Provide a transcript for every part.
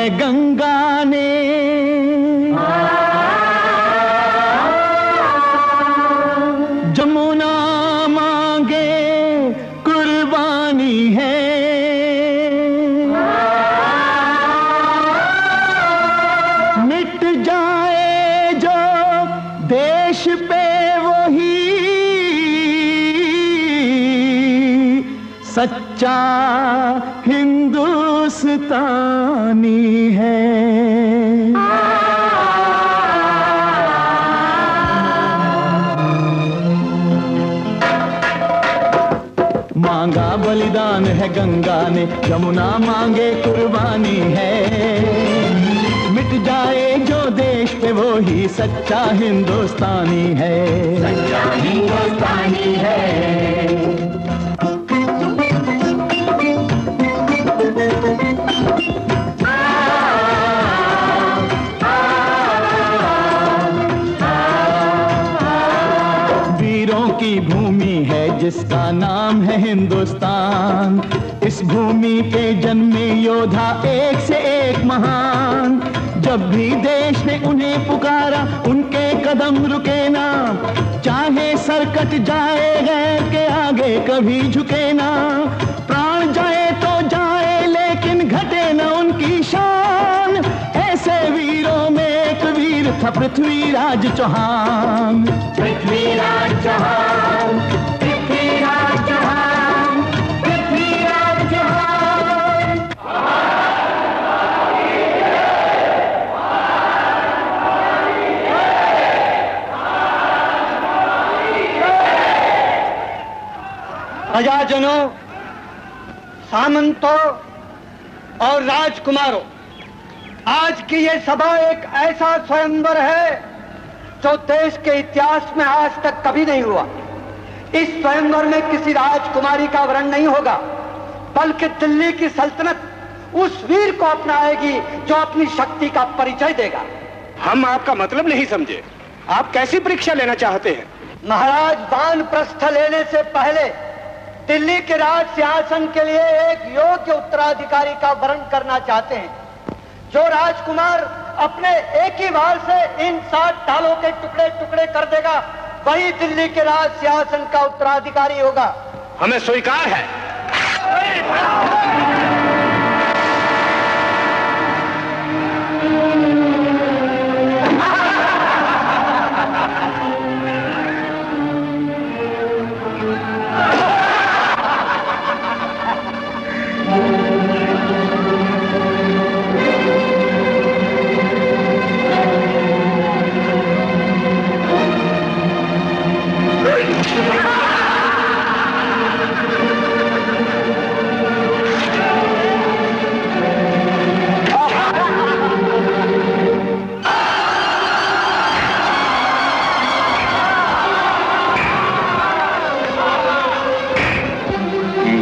है गंगा ने, जमुना मांगे कुर्बानी है, मिट जाए जो देश पे वही सच्चा हिंदुस्तानी है। मांगा बलिदान है गंगा ने, जमुना मांगे कुर्बानी है, मिट जाए जो देश पे वो ही सच्चा हिंदुस्तानी है, सच्चा हिंदुस्तानी है। वीरों की भूमि है जिसका नाम है हिंदुस्तान, इस भूमि पे जन्मे योद्धा एक से एक महान, जब भी देश ने उन्हें पुकारा उनके कदम रुके ना, चाहे सर कट जाए गैर के आगे कभी झुके ना, प्राण जाए तो जाए लेकिन घटे ना उनकी शान, ऐसे वीरों में एक वीर था पृथ्वीराज चौहान, पृथ्वीराज चौहान, पृथ्वीराज चौहान, पृथ्वीराज चौहान। प्रजाजनों, सामंतों और राजकुमारों, आज की ये सभा एक ऐसा स्वयंवर है जो देश के इतिहास में आज तक कभी नहीं हुआ। इस स्वयंवर में किसी राजकुमारी का वर्ण नहीं होगा, बल्कि दिल्ली की सल्तनत उस वीर को अपनाएगी जो अपनी शक्ति का परिचय देगा। हम आपका मतलब नहीं समझे, आप कैसी परीक्षा लेना चाहते हैं? महाराज वानप्रस्थ लेने से पहले दिल्ली के राज सिंहासन के लिए एक योग्य उत्तराधिकारी का वर्ण करना चाहते हैं। जो राजकुमार अपने एक ही वार से इन 60 ढालों के टुकड़े टुकड़े कर देगा वही दिल्ली के राज सिंहासन का उत्तराधिकारी होगा। हमें स्वीकार है।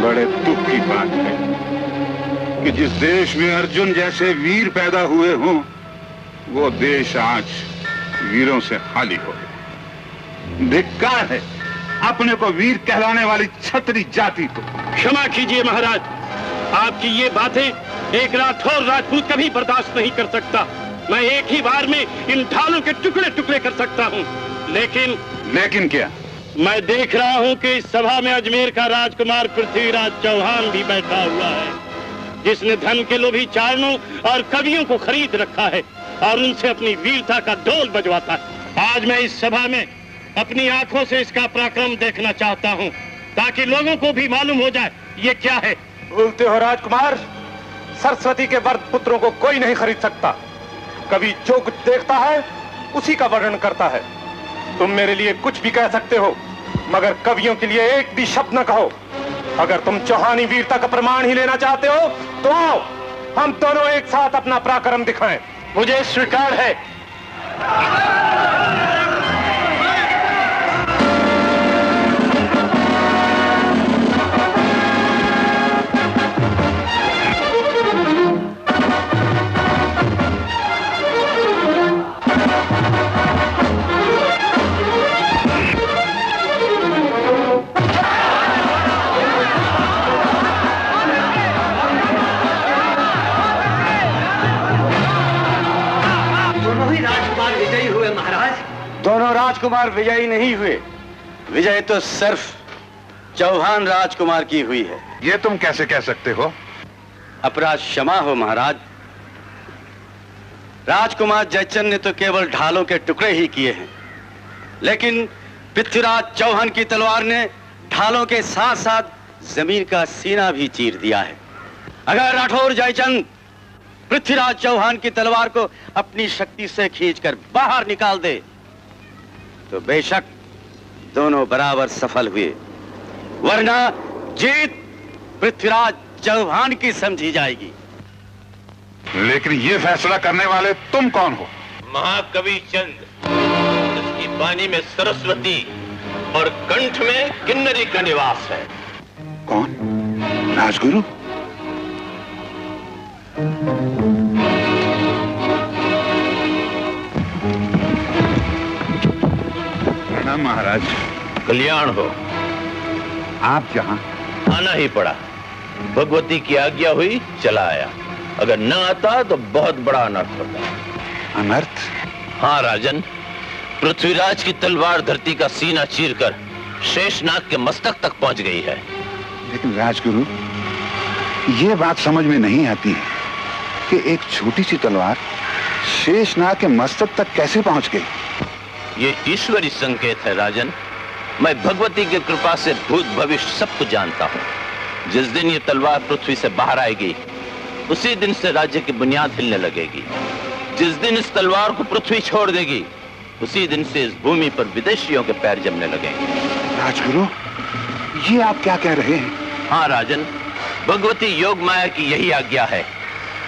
बड़े दुख की बात है कि जिस देश में अर्जुन जैसे वीर पैदा हुए हों, वो देश आज वीरों से खाली हो गया। धिक्कार है अपने को वीर कहलाने वाली छत्री जाति को। क्षमा कीजिए महाराज, आपकी ये बातें एक राठौर राजपूत कभी बर्दाश्त नहीं कर सकता। मैं एक ही बार में इन ढालों के टुकड़े टुकड़े कर सकता हूँ, लेकिन क्या? मैं देख रहा हूँ कि इस सभा में अजमेर का राजकुमार पृथ्वीराज चौहान भी बैठा हुआ है, जिसने धन के लोभी चारणों और कवियों को खरीद रखा है और उनसे अपनी वीरता का ढोल बजवाता है। आज मैं इस सभा में अपनी आंखों से इसका पराक्रम देखना चाहता हूँ, ताकि लोगों को भी मालूम हो जाए ये क्या है। भूलते हो राजकुमार, सरस्वती के वर्ध पुत्रों को कोई नहीं खरीद सकता। कभी जो कुछ देखता है उसी का वर्णन करता है। तुम मेरे लिए कुछ भी कह सकते हो, मगर कवियों के लिए एक भी शब्द न कहो। अगर तुम चौहानी वीरता का प्रमाण ही लेना चाहते हो तो आओ, हम दोनों एक साथ अपना पराक्रम दिखाएं। मुझे स्वीकार है। राजकुमार विजयी नहीं हुए। विजय तो सिर्फ चौहान राजकुमार की हुई है। ये तुम कैसे कह सकते हो? अपराध क्षमा हो महाराज। राजकुमार जयचंद ने तो केवल ढालों के टुकड़े ही किए हैं, लेकिन पृथ्वीराज चौहान की तलवार ने ढालों के साथ साथ जमीन का सीना भी चीर दिया है। अगर राठौर जयचंद पृथ्वीराज चौहान की तलवार को अपनी शक्ति से खींचकर बाहर निकाल दे तो बेशक दोनों बराबर सफल हुए, वरना जीत पृथ्वीराज चौहान की समझी जाएगी। लेकिन ये फैसला करने वाले तुम कौन हो? महाकवि चंद, इसकी वाणी में सरस्वती और कंठ में किन्नरी का निवास है। कौन? राजगुरु? प्रणाम महाराज। कल्याण हो। आप यहाँ? आना ही पड़ा, भगवती की आज्ञा हुई, चला आया। अगर न आता तो बहुत बड़ा अनर्थ होता। अनर्थ? हाँ राजन, पृथ्वीराज की तलवार धरती का सीना चीरकर शेषनाग के मस्तक तक पहुंच गई है। लेकिन राजगुरु, ये बात समझ में नहीं आती है कि एक छोटी सी तलवार शेषनाग के मस्तक तक कैसे पहुंच गई? ये ईश्वरी संकेत है राजन। मैं भगवती की कृपा से भूत भविष्य सब कुछ जानता हूँ। जिस दिन ये तलवार पृथ्वी से बाहर आएगी, उसी दिन से राज्य की बुनियाद हिलने लगेगी। जिस दिन इस तलवार को पृथ्वी छोड़ देगी, उसी दिन से इस भूमि पर विदेशियों के पैर जमने लगेंगे। राजगुरु, ये आप क्या कह रहे हैं? हाँ राजन, भगवती योग माया की यही आज्ञा है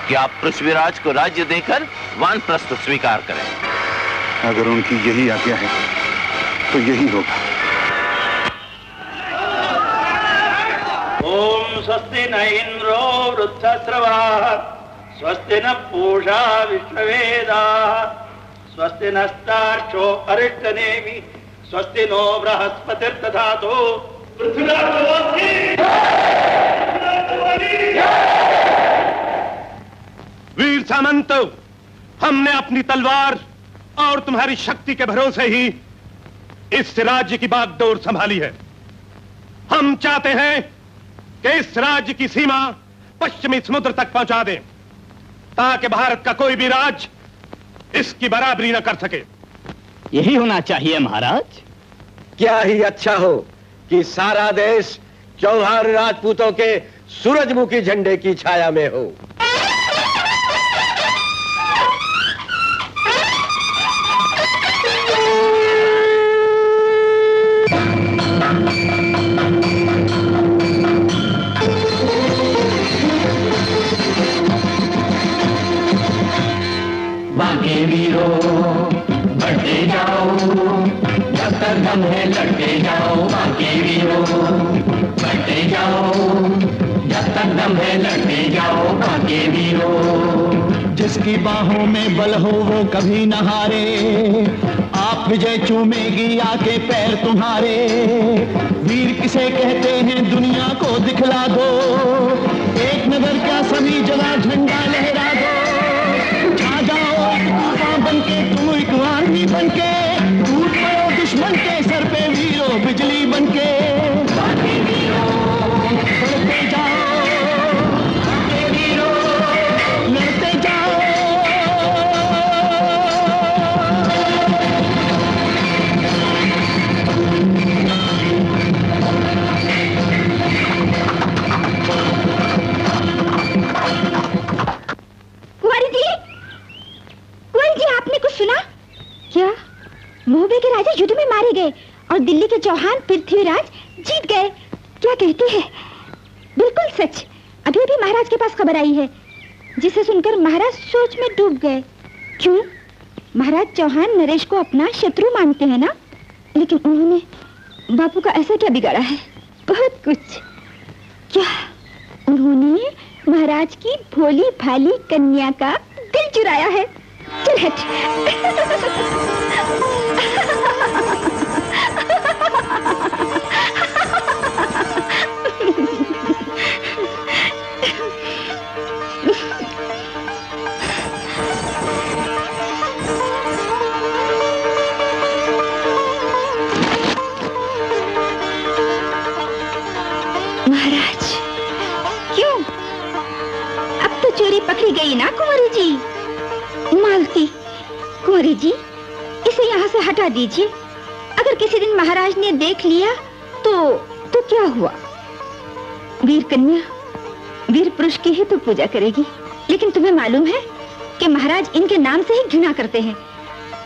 कि आप पृथ्वीराज को राज्य देकर वानप्रस्थ स्वीकार करें। अगर उनकी यही आज्ञा है तो यही होगा। ओम स्वस्ति न इंद्रो वृद्धश्रवाः, स्वस्ति न पूषा विश्ववेदाः, स्वस्ति नस्तार्क्ष्यो अरिष्टनेमि, स्वस्ति नो बृहस्पतिर्दधातु। वीर सामंत, हमने अपनी तलवार और तुम्हारी शक्ति के भरोसे ही इस राज्य की बागडोर संभाली है। हम चाहते हैं कि इस राज्य की सीमा पश्चिमी समुद्र तक पहुंचा दें, ताकि भारत का कोई भी राज्य इसकी बराबरी न कर सके। यही होना चाहिए महाराज। क्या ही अच्छा हो कि सारा देश चौहान राजपूतों के सूरजमुखी झंडे की छाया में हो। बांके वीरो बढ़ते जाओ, जब तक दम है लड़ते जाओ। बांके वीरो बढ़ते जाओ, जब तक दम है लड़ते जाओ। बांके वीरो, जिसकी बाहों में बल हो वो कभी न हारे। आप विजय चूमेगी आके पैर तुम्हारे। वीर किसे कहते हैं दुनिया को दिखला दो। एक नगर क्या सभी जगह झंडा लहरा दो। छा जाओ एक तूफान बनके, तुम एक आंधी बनके, टूट पड़ो दुश्मन के सर पे वीरो बिजली बनके। बांके वीरो बढ़ते जाओ, बांके वीरो लड़ते जाओ। आपने कुछ सुना क्या? मोहबे के राजा युद्ध में मारे गए और दिल्ली के चौहान पृथ्वीराज जीत गए। क्या कहते हैं? बिल्कुल सच। अभी अभी महाराज के पास खबर आई है, जिसे सुनकर महाराज सोच में डूब गए। क्यों? महाराज चौहान नरेश को अपना शत्रु मानते हैं ना, लेकिन उन्होंने बापू का ऐसा क्या बिगाड़ा है? बहुत कुछ। क्या उन्होंने महाराज की भोली भाली कन्या का दिल चुराया है? चल हट। महाराज, क्यों? अब तो चोरी पकड़ी गई ना कुंवरी जी। मालती, कुंवरी जी, इसे यहाँ से हटा दीजिए। अगर किसी दिन महाराज ने देख लिया तो क्या हुआ? वीर कन्या वीर पुरुष की ही तो पूजा करेगी, लेकिन तुम्हें मालूम है कि महाराज इनके नाम से ही घृणा करते हैं।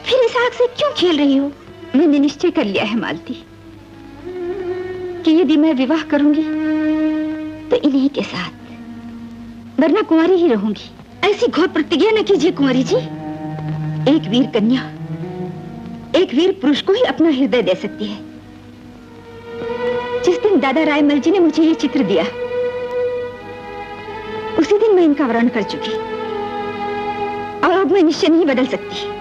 फिर इस आग से क्यों खेल रही हो? मैंने निश्चय कर लिया है मालती कि यदि मैं विवाह करूंगी तो इन्हीं के साथ, वरना कुंवारी ही रहूंगी। ऐसी घोर प्रतिज्ञा न कीजिए कुंवारी जी। एक वीर कन्या एक वीर पुरुष को ही अपना हृदय दे सकती है। जिस दिन दादा रायमल जी ने मुझे ये चित्र दिया, उसी दिन मैं इनका वर्ण कर चुकी, और अब मैं निश्चय नहीं बदल सकती।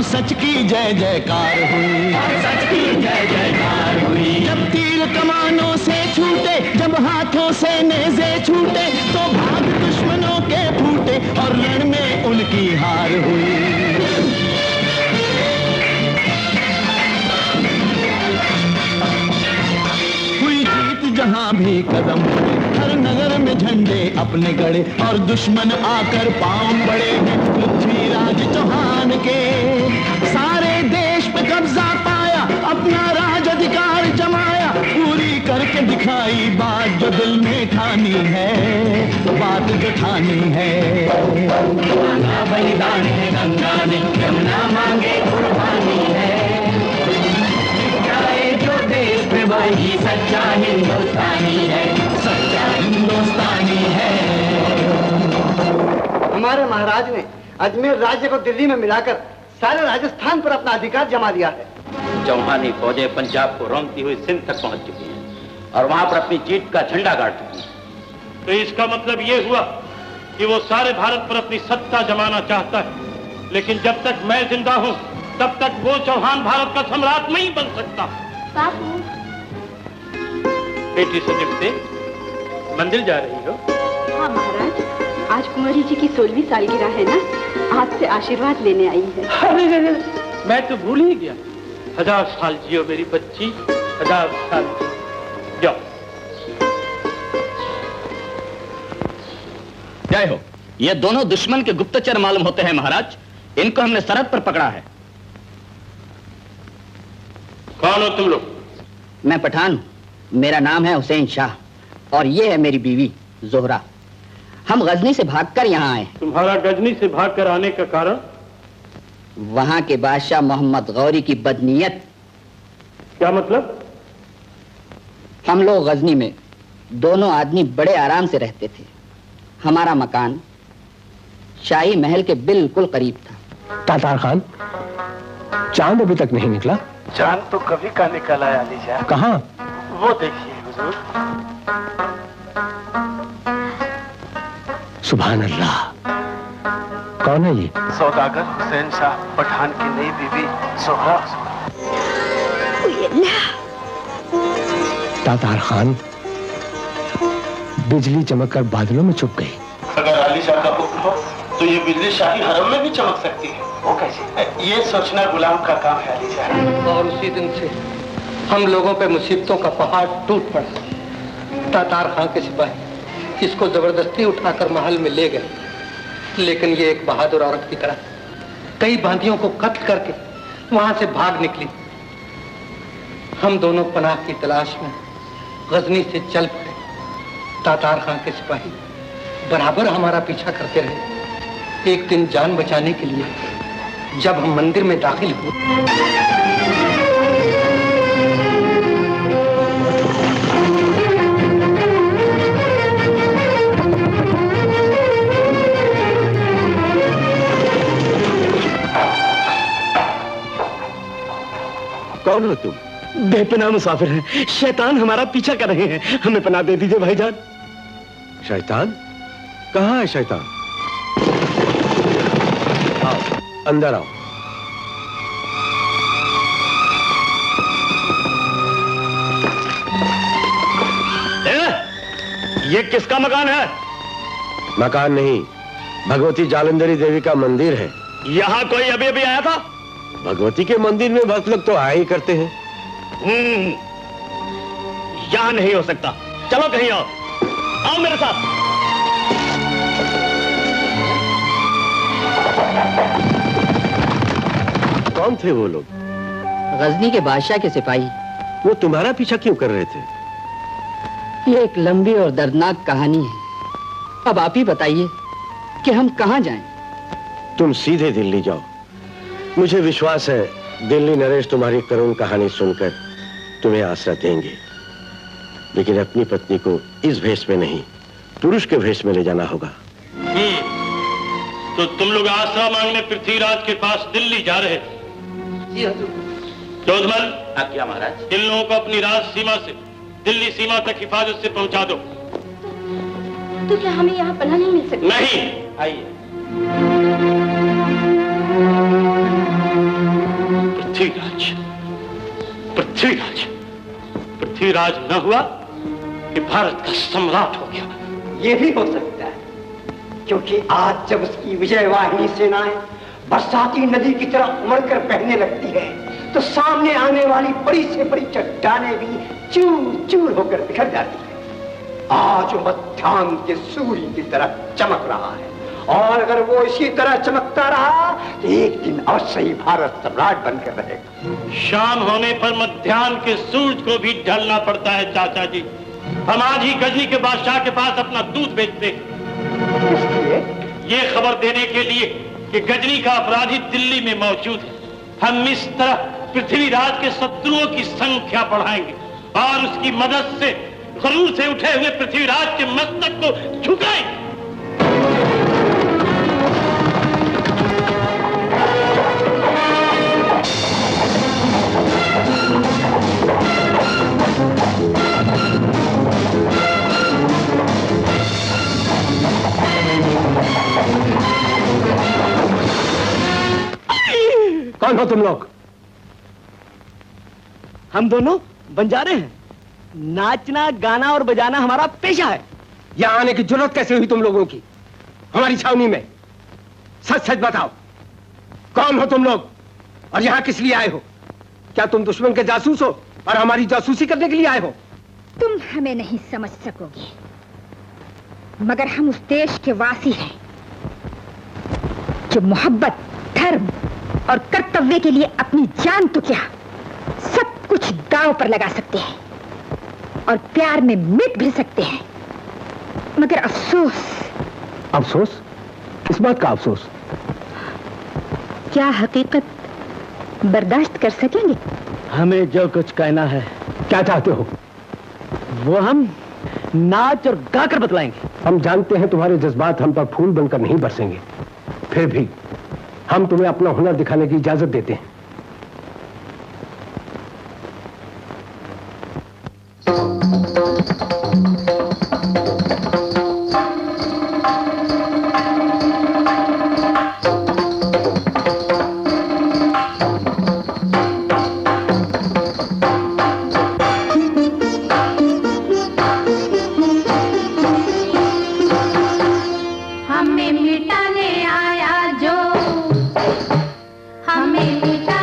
सच की जय जयकार हुई, सच की जय जयकार हुई। जब तीर कमानों से छूटे, जब हाथों से नेज़े छूटे, तो भाग दुश्मनों के फूटे और रण में उनकी हार हुई। हुई जीत जहां भी कदम बढ़े, हर नगर में झंडे अपने गड़े और दुश्मन आकर पांव पड़े हैं पृथ्वीराज चौहान के। सारे देश पे कब्जा पाया, अपना राज अधिकार जमाया, पूरी करके दिखाई बात जो दिल में ठानी है, बात जो ठानी है। मांगा बलिदान है गंगा ने, यमुना मांगे कुर्बानी है। जाए जो देश पे वही सच्चा हिंदुस्तानी है, सच्चा हिंदुस्तानी है। हमारे महाराज ने अजमेर राज्य को दिल्ली में मिलाकर सारे राजस्थान पर अपना अधिकार जमा दिया है। चौहानी फौजें पंजाब को रोंगती हुई सिंध तक पहुंच चुकी हैं और वहां पर अपनी जीत का झंडा गाड़ चुकी हैं। तो इसका मतलब ये हुआ कि वो सारे भारत पर अपनी सत्ता जमाना चाहता है, लेकिन जब तक मैं जिंदा हूं तब तक वो चौहान भारत का सम्राट नहीं बन सकता। बापू, बेटी सजगते, मंदिर जा रही हो? हाँ महाराज, आज कुंवरी जी की 16वीं सालगिरह है ना, आपसे आशीर्वाद लेने आई है। अरे मैं तो भूल ही गया। 1000 साल जियो मेरी बच्ची, 1000 साल जाओ। जय हो। ये दोनों दुश्मन के गुप्तचर मालूम होते हैं महाराज। इनको हमने सरहद पर पकड़ा है। कौन हो तुम लोग? मैं पठान हूं। मेरा नाम है हुसैन शाह और ये है मेरी बीवी जोहरा। हम गजनी से भागकर यहाँ आए। तुम्हारा गजनी से भागकर आने का कारण? वहां के बादशाह मोहम्मद गौरी की बदनीयत। क्या मतलब? हम लोग गजनी में दोनों आदमी बड़े आराम से रहते थे। हमारा मकान शाही महल के बिल्कुल करीब था। तातार खान, चांद अभी तक नहीं निकला? चांद तो कभी का निकला है अली जान। कहाँ? वो देखिए हुजूर। सुभान अल्लाह। कौन है ये? सौदागर हुसैन शाह, पठान की नई बीवी जोहरा। तातार खान, बिजली चमककर बादलों में छुप गई। अगर अली शाह का हुक्म हो तो ये बिजली शाही हरम में भी चमक सकती है। वो कैसे? ये सोचना गुलाम का काम है अली शाह। और उसी दिन से हम लोगों पे मुसीबतों का पहाड़ टूट पड़ा। तातार खां के सिपाही इसको जबरदस्ती उठाकर महल में ले गए, लेकिन ये एक बहादुर औरत की तरह कई बांदियों को कत्ल करके वहां से भाग निकली। हम दोनों पनाह की तलाश में गजनी से चल पड़े। तातार खां के सिपाही बराबर हमारा पीछा करते रहे। एक दिन जान बचाने के लिए जब हम मंदिर में दाखिल हुए, कौन हो तुम? बेपनाह मुसाफिर हैं, शैतान हमारा पीछा कर रहे हैं, हमें पनाह दे दीजिए भाईजान। शैतान? कहाँ है शैतान? आओ, अंदर आओ। ये किसका मकान है? मकान नहीं, भगवती जालंधरी देवी का मंदिर है। यहाँ कोई अभी अभी आया था? भगवती के मंदिर में भक्त लोग तो आया ही करते हैं। यहाँ नहीं हो सकता, चलो कहीं और, आओ मेरे साथ। कौन थे वो लोग? गजनी के बादशाह के सिपाही। वो तुम्हारा पीछा क्यों कर रहे थे? ये एक लंबी और दर्दनाक कहानी है। अब आप ही बताइए कि हम कहाँ जाएं? तुम सीधे दिल्ली जाओ। मुझे विश्वास है दिल्ली नरेश तुम्हारी करुण कहानी सुनकर तुम्हें आसरा देंगे, लेकिन अपनी पत्नी को इस भेष में नहीं, पुरुष के भेष में ले जाना होगा। तो तुम लोग आसरा मांगने पृथ्वीराज के पास दिल्ली जा रहे थे? जी हजूर। जोधमल, क्या महाराज? इन लोगों को अपनी राज सीमा से दिल्ली सीमा तक हिफाजत से पहुंचा दो। तो क्या हमें यहाँ पनाह नहीं मिल सकती? नहीं। आइए। पृथ्वीराज, पृथ्वीराज, पृथ्वीराज न हुआ कि भारत का सम्राट हो गया। ये भी हो सकता है, क्योंकि आज जब उसकी विजयवाहिनी सेनाएं बरसाती नदी की तरह उमड़कर बहने लगती है, तो सामने आने वाली बड़ी से बड़ी चट्टानें भी चूर चूर होकर बिखर जाती है। आज वो मध्याह्न के सूर्य की तरह चमक रहा है, और अगर वो इसी तरह चमकता रहा तो एक दिन अवश्य ही भारत सम्राट बनकर रहेगा। शाम होने पर मध्याह्न के सूरज को भी ढलना पड़ता है चाचा जी। हम आज ही गजनी के बादशाह के पास अपना दूध भेजते हैं। इसलिए ये खबर देने के लिए कि गजनी का अपराधी दिल्ली में मौजूद है। हम इस तरह पृथ्वीराज के शत्रुओं की संख्या बढ़ाएंगे और उसकी मदद से गरूर से उठे हुए पृथ्वीराज के मस्तक को झुकाएंगे। कौन हो तुम लोग? हम दोनों बंजारे हैं। नाचना, गाना और बजाना हमारा पेशा है। यहाँ आने की जरूरत कैसे हुई तुम लोगों की हमारी छावनी में? सच सच बताओ, कौन हो तुम लोग और यहाँ किस लिए आए हो? क्या तुम दुश्मन के जासूस हो और हमारी जासूसी करने के लिए आए हो? तुम हमें नहीं समझ सकोगे, मगर हम उस देश के वासी हैं जो मोहब्बत, धर्म और कर्तव्य के लिए अपनी जान तो क्या सब कुछ दांव पर लगा सकते हैं और प्यार में मिट भी सकते हैं। मगर अफसोस। अफसोस? किस बात का अफसोस? क्या हकीकत बर्दाश्त कर सकेंगे? हमें जो कुछ कहना है। क्या चाहते हो? वो हम नाच और गाकर बतलाएंगे। हम जानते हैं तुम्हारे जज्बात हम पर फूल बनकर नहीं बरसेंगे, फिर भी हम तुम्हें अपना हुनर दिखाने की इजाजत देते हैं। हमें मिटाने आया जो, हमें मिटा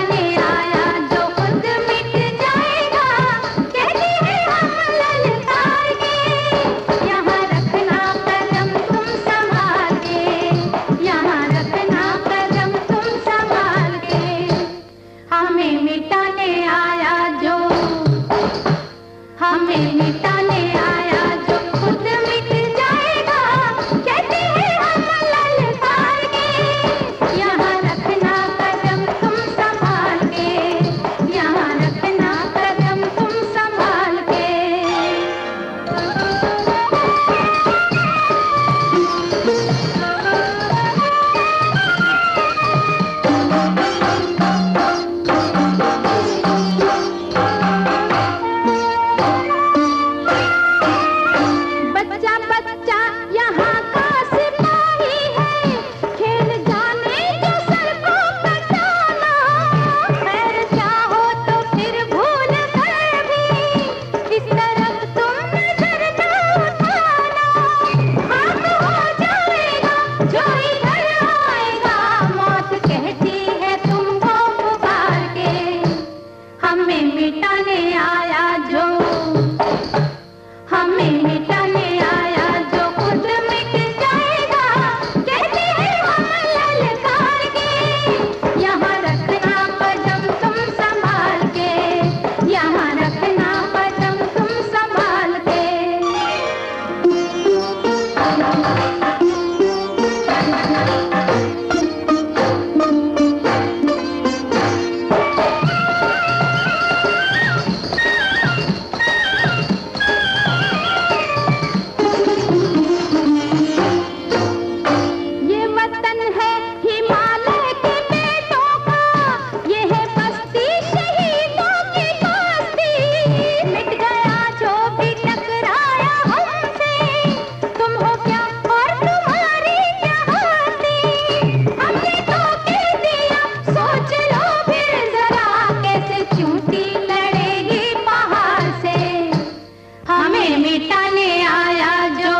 मिटाने आया जो,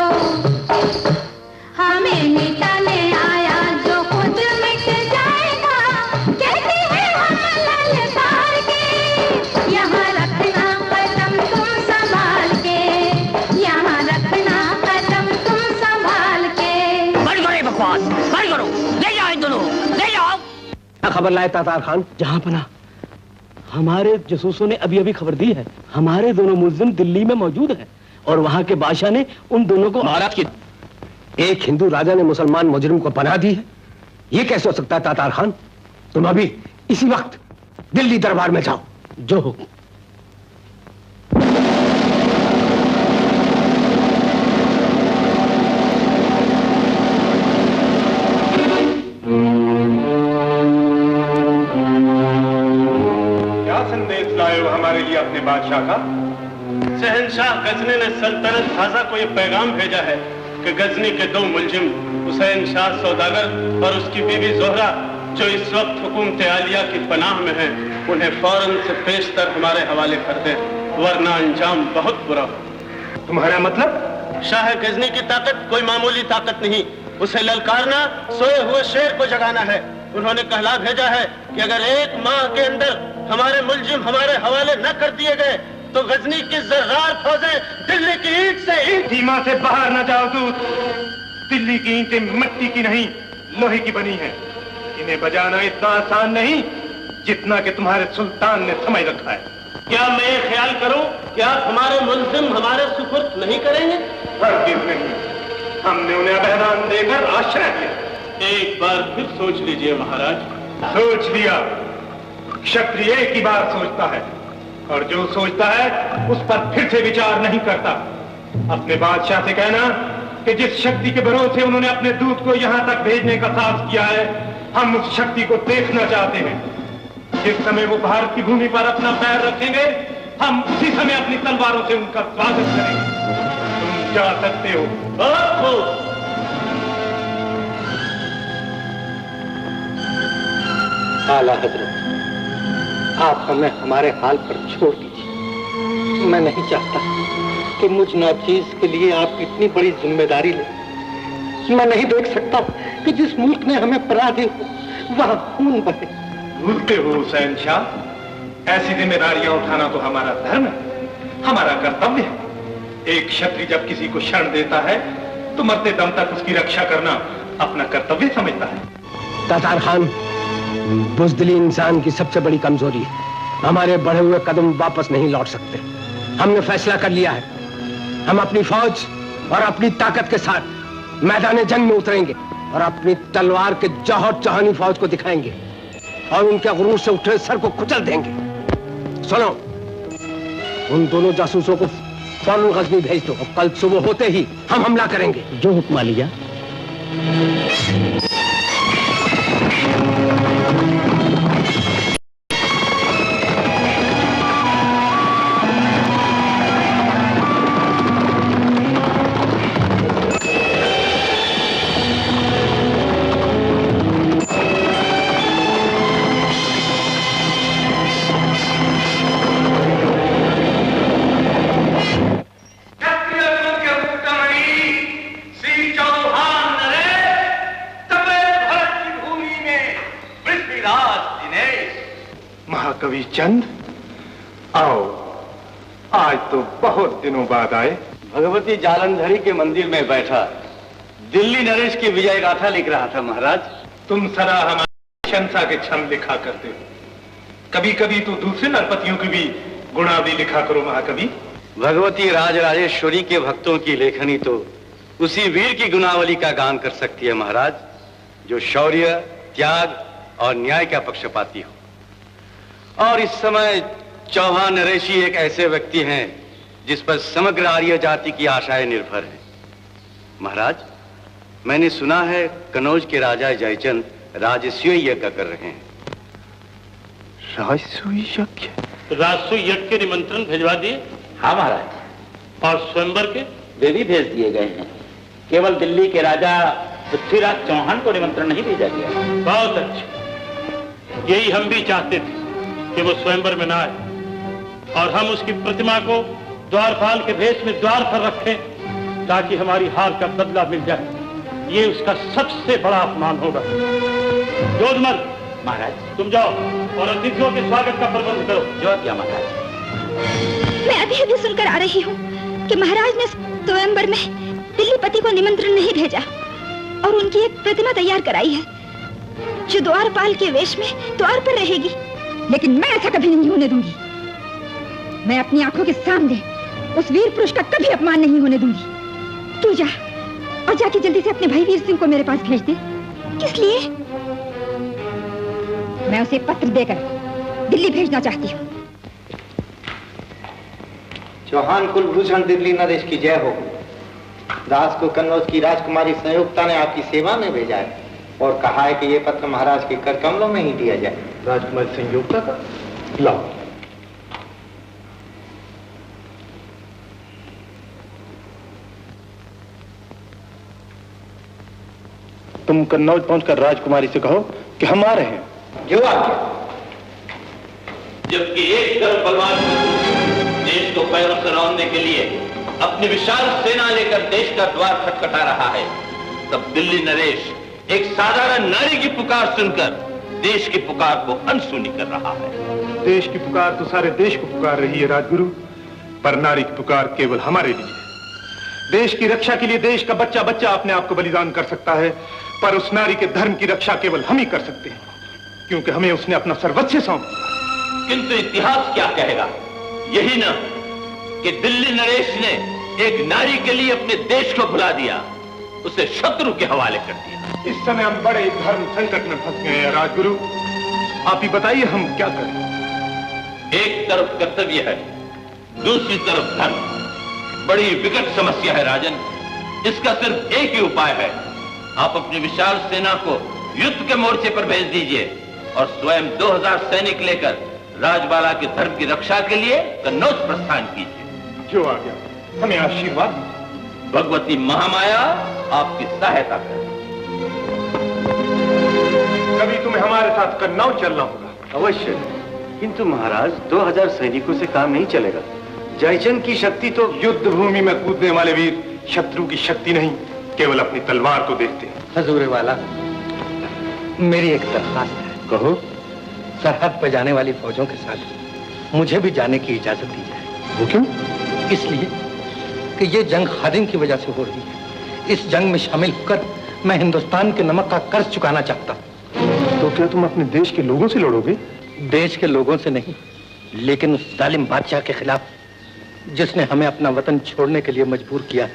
हमें मिटाने आया जो खुद मिट जाएगा। कहते हैं हम ललकार के, यहाँ रखना कदम तुम संभाल के, यहाँ रखना कदम तुम संभाल के। बंद करो बकवास, बंद करो, ले जाओ इन दोनों, ले जाओ। क्या खबर लाए तातार खान? जहां पना हमारे जासूसों ने अभी अभी खबर दी है, हमारे दोनों मुल्जिम दिल्ली में मौजूद हैं और वहां के बादशाह ने उन दोनों को महाराज की एक हिंदू राजा ने मुसलमान मुजरिम को पनाह दी है। ये कैसे हो सकता है तातार खान? तुम अभी इसी वक्त दिल्ली दरबार में जाओ। जो हुक्म। हमारे लिए अपने बादशाह का? शहंशाह गजनी ने सल्तनत खाजा को यह पैगाम भेजा है कि गजनी के दो मुलजिम हुसैन शाह सौदागर और उसकी बीवी जोहरा जो इस वक्त हुकूमत आलिया की पनाह में हैं, उन्हें फौरन से पेशतर हमारे हवाले कर दे, वरना अंजाम बहुत बुरा हो। तुम्हारा मतलब? शाह गजनी की ताकत कोई मामूली ताकत नहीं, उसे ललकारना सोए हुए शेर को जगाना है। उन्होंने कहला भेजा है कि अगर एक माह के अंदर हमारे मुलजिम हमारे हवाले न कर दिए गए तो गजनी की जर्रार फौजें दिल्ली की ईंट से ईंट। सीमा से बाहर न जाओ दूत, दिल्ली की ईंटें मिट्टी की नहीं लोहे की बनी हैं। इन्हें बजाना इतना आसान नहीं जितना कि तुम्हारे सुल्तान ने समझ रखा है। क्या मैं ये ख्याल करूं कि आप हमारे मुलजिम हमारे सुपुर्द नहीं करेंगे? हरगिज़ नहीं, हमने उन्हें अभयदान देकर आश्रय दिया। एक बार फिर सोच लीजिए महाराज। सोच लिया। क्षत्रिय एक ही बार सोचता है और जो सोचता है उस पर फिर से विचार नहीं करता। अपने बादशाह से कहना कि जिस शक्ति के भरोसे उन्होंने अपने दूत को यहां तक भेजने का साहस किया है, हम उस शक्ति को देखना चाहते हैं। जिस समय वो भारत की भूमि पर अपना पैर रखेंगे, हम उसी समय अपनी तलवारों से उनका स्वागत करेंगे। तुम जा सकते हो। आला हजरत, आप हमें हमारे हाल पर छोड़ दीजिए। मैं नहीं चाहता कि मुझ नाचीज के लिए आप इतनी बड़ी जिम्मेदारी लें। मैं नहीं देख सकता कि जिस मुल्क ने हमें पनाह दी वहां खून बहे। भूलते हो हुसैन शाह, ऐसी जिम्मेदारियां उठाना तो हमारा धर्म है, हमारा कर्तव्य है। एक क्षत्रिय जब किसी को शरण देता है तो मरते दम तक उसकी रक्षा करना अपना कर्तव्य समझता है। तातार खान, बुज़दिली इंसान की सबसे बड़ी कमजोरी है। हमारे बढ़े हुए कदम वापस नहीं लौट सकते। हमने फैसला कर लिया है, हम अपनी फौज और अपनी ताकत के साथ मैदान जंग में उतरेंगे और अपनी तलवार के जौहर जहानी फौज को दिखाएंगे और उनके गुरूर से उठे सर को कुचल देंगे। सुनो, उन दोनों जासूसों को फौरन गजनी भेज दो और कल सुबह होते ही हम हमला करेंगे। जो हुक्म लिया। महाकवि चंद, आओ, आज तो बहुत दिनों बाद आए। भगवती जालंधरी के मंदिर में बैठा दिल्ली नरेश की विजय गाथा लिख रहा था महाराज। तुम सदा हमारी प्रशंसा के छंद लिखा करते हो, कभी कभी तो दूसरे नरपतियों की भी गुणावली लिखा करो महाकवि। भगवती राजराजेश्वरी के भक्तों की लेखनी तो उसी वीर की गुणावली का गान कर सकती है महाराज, जो शौर्य, त्याग और न्याय का पक्षपाती हो। और इस समय चौहान नरेशी एक ऐसे व्यक्ति हैं जिस पर समग्र आर्य जाति की आशाएं निर्भर हैं। महाराज, मैंने सुना है कनौज के राजा जयचंद राजसूय यज्ञ कर रहे हैं। राजसूय यज्ञ? राजसूय यज्ञ के निमंत्रण भिजवा दिए? हाँ महाराज। और स्वयंवर के? वे भी भेज दिए गए हैं, केवल दिल्ली के राजा पृथ्वीराज चौहान को निमंत्रण नहीं भेजा गया। बहुत अच्छे, यही हम भी चाहते थे कि वो स्वयंवर में ना आए और हम उसकी प्रतिमा को द्वारपाल के भेष में द्वार पर रखें ताकि हमारी हार का बदला मिल जाए, ये उसका सबसे बड़ा अपमान होगा। जोधमल, महाराज तुम जाओ और अतिथियों के स्वागत का प्रबंध करो। जो आज्ञा महाराज। मैं अभी अभी सुनकर आ रही हूँ कि महाराज ने स्वयंवर में दिल्ली पति को निमंत्रण नहीं भेजा और उनकी एक प्रतिमा तैयार कराई है जो द्वारपाल के वेश में द्वार पर रहेगी। लेकिन मैं ऐसा कभी नहीं होने दूंगी। मैं अपनी आंखों के सामने उस वीर पुरुष का कभी अपमान नहीं होने दूंगी। तू जा और जाके जल्दी से अपने भाई वीर सिंह को मेरे पास भेज दे। किस लिए? मैं उसे पत्र देकर दिल्ली भेजना चाहती हूँ। चौहान कुलभूषण दिल्ली नरेश की जय हो। दास को कन्नौज की राजकुमारी संयुक्ता ने आपकी सेवा में भेजा है और कहा है कि ये पत्र महाराज के कर कमलों में ही दिया जाए। राजकुमारी संयुक्ता का? लाओ। तुम कन्नौज पहुंचकर राजकुमारी से कहो कि हम आ रहे हैं। जो आज्ञा। जबकि एक तरफ बलवान देश को पैरों से रौंदने के लिए अपनी विशाल सेना लेकर देश का द्वार खटखटा रहा है, तब दिल्ली नरेश एक साधारण नारी की पुकार सुनकर देश की पुकार को अनसुनी कर रहा है। देश की पुकार तो सारे देश को पुकार रही है राजगुरु, पर नारी की पुकार केवल हमारे लिए है। देश की रक्षा के लिए देश का बच्चा बच्चा अपने आप को बलिदान कर सकता है, पर उस नारी के धर्म की रक्षा केवल हम ही कर सकते हैं, क्योंकि हमें उसने अपना सर्वस्व सौंप दिया। किंतु इतिहास क्या कहेगा? यही ना कि दिल्ली नरेश ने एक नारी के लिए अपने देश को भुला दिया, उसे शत्रु के हवाले कर दिया। इस समय हम बड़े धर्म संकट में फंस गए हैं राजगुरु, आप ही बताइए हम क्या करें। एक तरफ कर्तव्य है, दूसरी तरफ धर्म। बड़ी विकट समस्या है राजन। इसका सिर्फ एक ही उपाय है, आप अपनी विशाल सेना को युद्ध के मोर्चे पर भेज दीजिए और स्वयं 2000 सैनिक लेकर राजबाला के धर्म की रक्षा के लिए कन्नौज प्रस्थान कीजिए। जो आ गया, हमें आशीर्वाद। भगवती महामाया आपकी सहायता करे। कभी तुम्हें हमारे साथ कन्नौज चलना होगा। अवश्य, किंतु महाराज 2000 सैनिकों से काम नहीं चलेगा। जयचंद की शक्ति तो युद्ध भूमि में कूदने वाले वीर शत्रु की शक्ति नहीं, केवल अपनी तलवार को देखते हैं। हजूर वाला, मेरी एक दरखास्त है। कहो। सरहद पर जाने वाली फौजों के साथ मुझे भी जाने की इजाजत दी जाए। वो क्यों? इसलिए कि ये जंग खादिम की वजह से हो रही है। इस जंग में शामिल होकर मैं हिंदुस्तान के नमक का कर्ज चुकाना चाहता हूँ। तो क्या तुम अपने देश के लोगों से लड़ोगे? देश के लोगों से नहीं, लेकिन उस जालिम बादशाह के खिलाफ जिसने हमें अपना वतन छोड़ने के लिए मजबूर किया।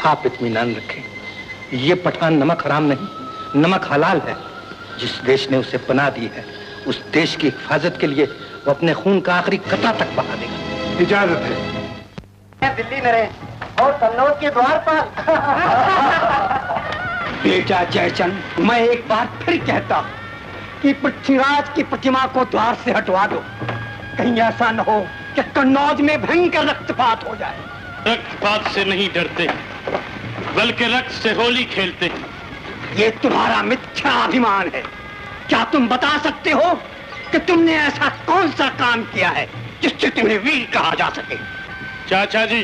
आप इत्मीनान रखें, ये पठान नमक हराम नहीं, नमक हलाल है। जिस देश ने उसे पनाह दी है, उस देश की हिफाजत के लिए वो अपने खून का आखिरी कतरा तक बहा देगा। इजाजत है। दिल्ली नरेश और कन्नौज के द्वार पर। बेटा जयचंद, मैं एक बार फिर कहता हूँ कि पृथ्वीराज की प्रतिमा को द्वार से हटवा दो। कहीं ऐसा न हो कि कन्नौज में भयंकर रक्तपात हो जाए। रक्तपात से नहीं डरते, बल्कि रक्त से होली खेलते हैं। ये तुम्हारा मिथ्या अभिमान है। क्या तुम बता सकते हो कि तुमने ऐसा कौन सा काम किया है जिससे तुम्हें वीर कहा जा सके? चाचा जी,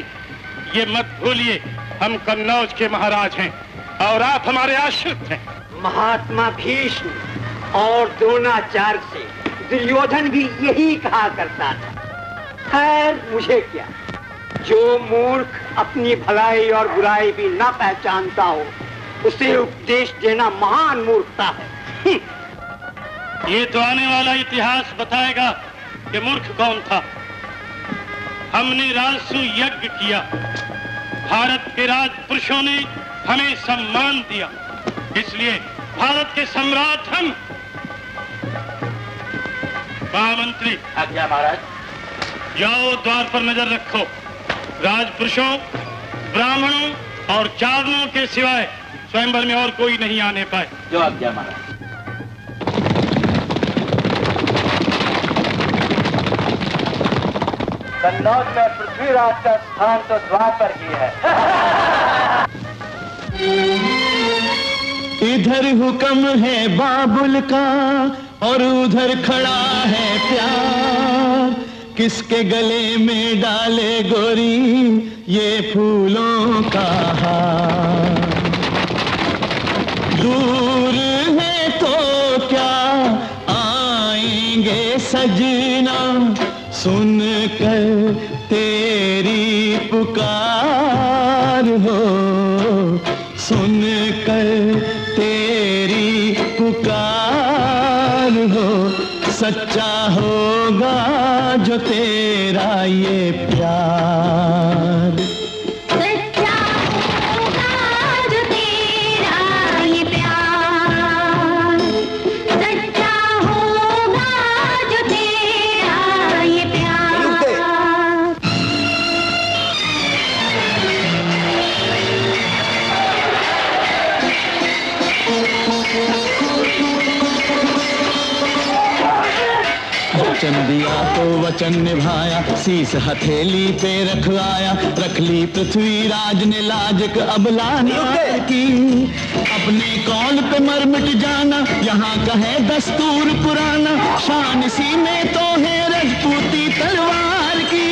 ये मत भूलिए, हम कन्नौज के महाराज हैं और आप हमारे आश्रित हैं। महात्मा भीष्म और द्रोणाचार्य से दुर्योधन भी यही कहा करता था। खैर, मुझे क्या, जो मूर्ख अपनी भलाई और बुराई भी न पहचानता हो उसे उपदेश देना महान मूर्खता है। ये तो आने वाला इतिहास बताएगा कि मूर्ख कौन था। हमने राजसू यज्ञ किया, भारत के राजपुरुषों ने हमें सम्मान दिया, इसलिए भारत के सम्राट हम। महामंत्री। आज्ञा महाराज। जाओ, द्वार पर नजर रखो। राजपुरुषों, ब्राह्मणों और चारणों के सिवाय स्वयंवर में और कोई नहीं आने पाए। जो आज्ञा महाराज। कन्नौज में पृथ्वीराज का स्थान तो द्वार पर ही है। इधर हुक्म है बाबुल का और उधर खड़ा है प्यार, किसके गले में डाले गोरी ये फूलों का हार। दूर है तो क्या आएंगे सजना, सुन कर तेरी पुकार हो, सुन कर तेरी पुकार हो। सच्चा होगा जो तेरा ये प्यार, सच्चा होगा जो तेरा ये प्यार, सच्चा होगा जो तेरा ये प्यार। वचन दिया तो वचन निभाया, शीस हथेली पे रख आया। रख ली पृथ्वीराज ने लाज अबला की, अपने कौल पे मर मिट जाना यहाँ का है दस्तूर पुराना। शान सी में तो है रजपूती तलवार की,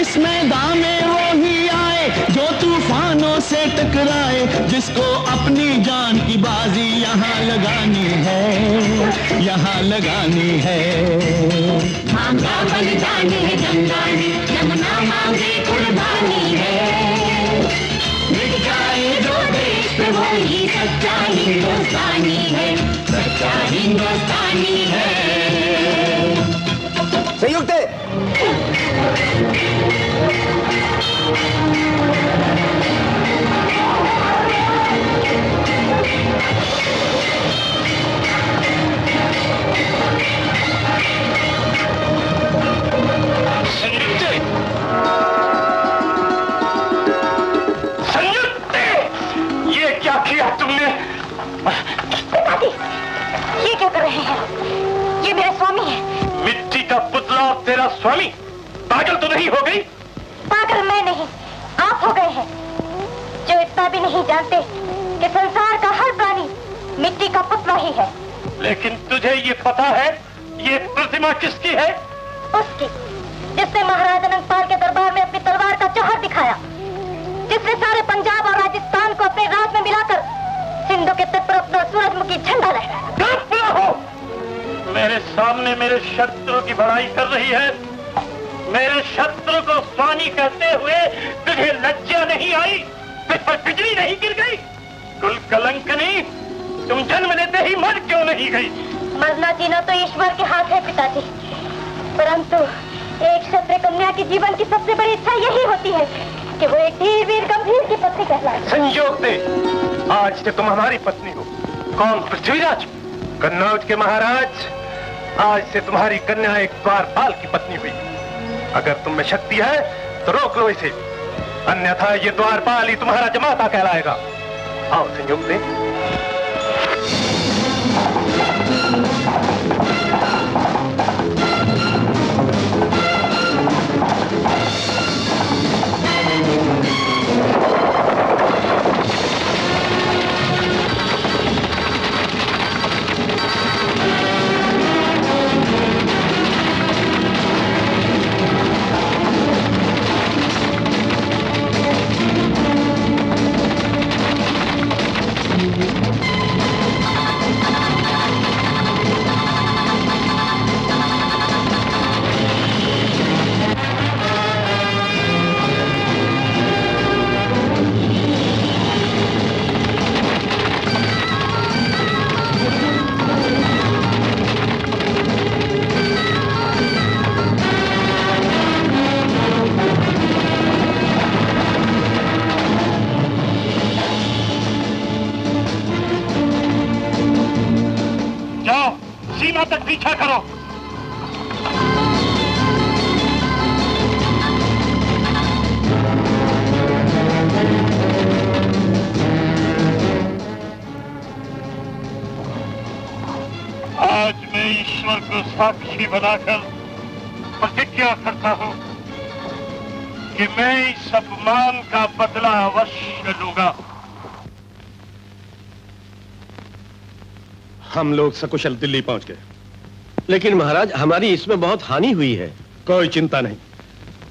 इस मैदान में वो ही आए जो तूफानों से टकराए। जिसको अपनी जान की बाजी यहाँ लगानी है, यहाँ लगानी है। मांगा बलिदान है गंगा ने, यमुना मांगे कुर्बानी है। मिट जाए जो देश पे वही सच्चा हिंदुस्तानी है, सच्चा हिंदुस्तानी है। संयुक्त ये क्या किया तुमने? पिताजी, ये क्या कर रहे हैं? ये मेरा स्वामी है। मिट्टी का पुतला और तेरा स्वामी? पागल तो नहीं हो गई? पागल मैं नहीं, आप हो गए हैं, जो इतना भी नहीं जानते कि संसार का हर प्राणी मिट्टी का पुतला ही है। लेकिन तुझे ये पता है ये प्रतिमा किसकी है? उसकी जिसने महाराजा अनंगपाल के दरबार में अपनी तलवार का जौहर दिखाया, जिसने सारे पंजाब और राजस्थान को अपने राज में मिलाकर सिंधु के तट पर अपना सूरजमुखी झंडा लहराया। मेरे सामने मेरे शत्रु की बड़ाई कर रही है। मेरे शत्रु को स्वामी कहते हुए तुझे लज्जा नहीं आई? तुझ पर बिजली नहीं गिर गई? कुल कलंकनी, तुम जन्म लेते ही मर क्यों नहीं गई? मरना जीना तो ईश्वर के हाथ है पिताजी, परंतु एक क्षत्रिय कन्या की जीवन की सबसे बड़ी इच्छा यही होती है कि वो एक धीर वीर गंभीर की पत्नी कहलाए। संयोग से आज से तुम हमारी पत्नी हो। कौन? पृथ्वीराज, कन्नौज के महाराज। आज से तुम्हारी कन्या एक द्वारपाल की पत्नी हुई। अगर तुम में शक्ति है तो रोक लो इसे, अन्यथा ये द्वारपाल ही तुम्हारा जमाता कहलाएगा। आओ संयोग से। सीमा तक पीछा करो। आज मैं ईश्वर को साक्षी बनाकर प्रतिज्ञा करता हूं कि मैं इस अपमान का बदला अवश्य लूंगा। हम लोग सकुशल दिल्ली पहुंच गए, लेकिन महाराज हमारी इसमें बहुत हानि हुई है। कोई चिंता नहीं,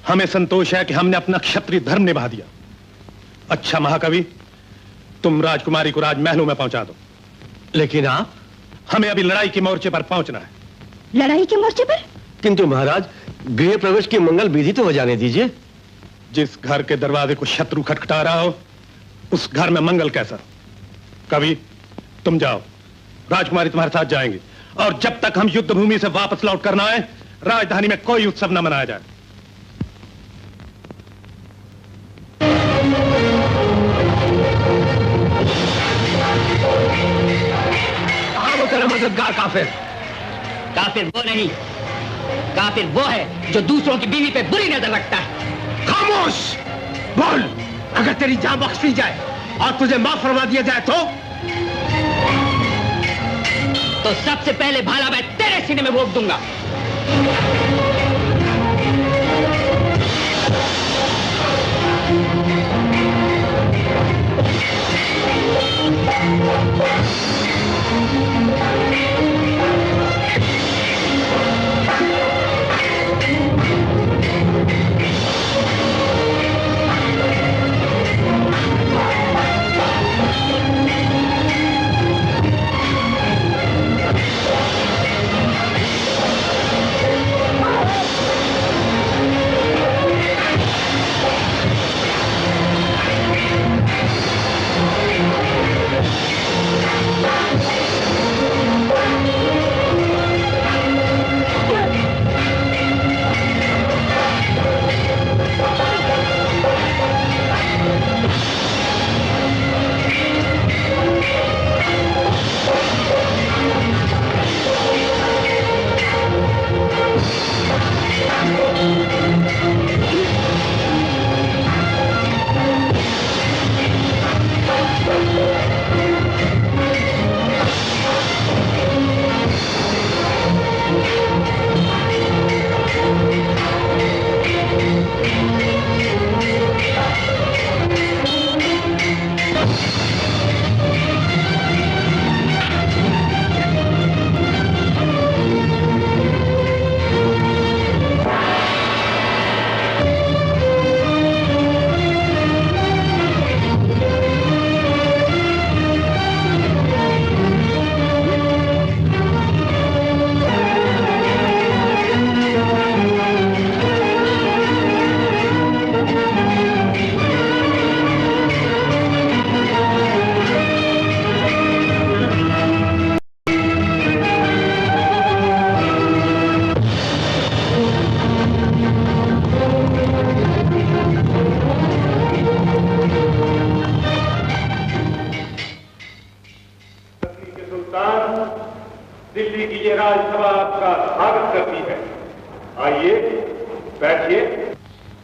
हमें संतोष है कि हमने अपना क्षत्रिय धर्म निभा दिया। अच्छा महाकवि, तुम राजकुमारी को राजमहलों में पहुंचा दो। लेकिन आप? हमें अभी लड़ाई के मोर्चे पर पहुंचना है। लड़ाई के मोर्चे पर? किंतु महाराज, गृह प्रवेश की मंगल विधि तो हो जाने दीजिए। जिस घर के दरवाजे को शत्रु खटखटा रहा हो, उस घर में मंगल कैसा? कवि, तुम जाओ, राजकुमारी तुम्हारे साथ जाएंगे, और जब तक हम युद्ध भूमि से वापस लौट कर ना आए, राजधानी में कोई उत्सव न मनाया जाए। मददगार काफिर? काफिर वो नहीं, काफिर वो है जो दूसरों की बीवी पे बुरी नजर रखता है। खामोश! बोल, अगर तेरी जान बख्श दी जाए और तुझे माफ फरमा दिया जाए तो सबसे पहले भाला मैं तेरे सीने में भोंक दूंगा। दिल्ली की ये राजसभा आपका स्वागत करती है। आइए, बैठिए।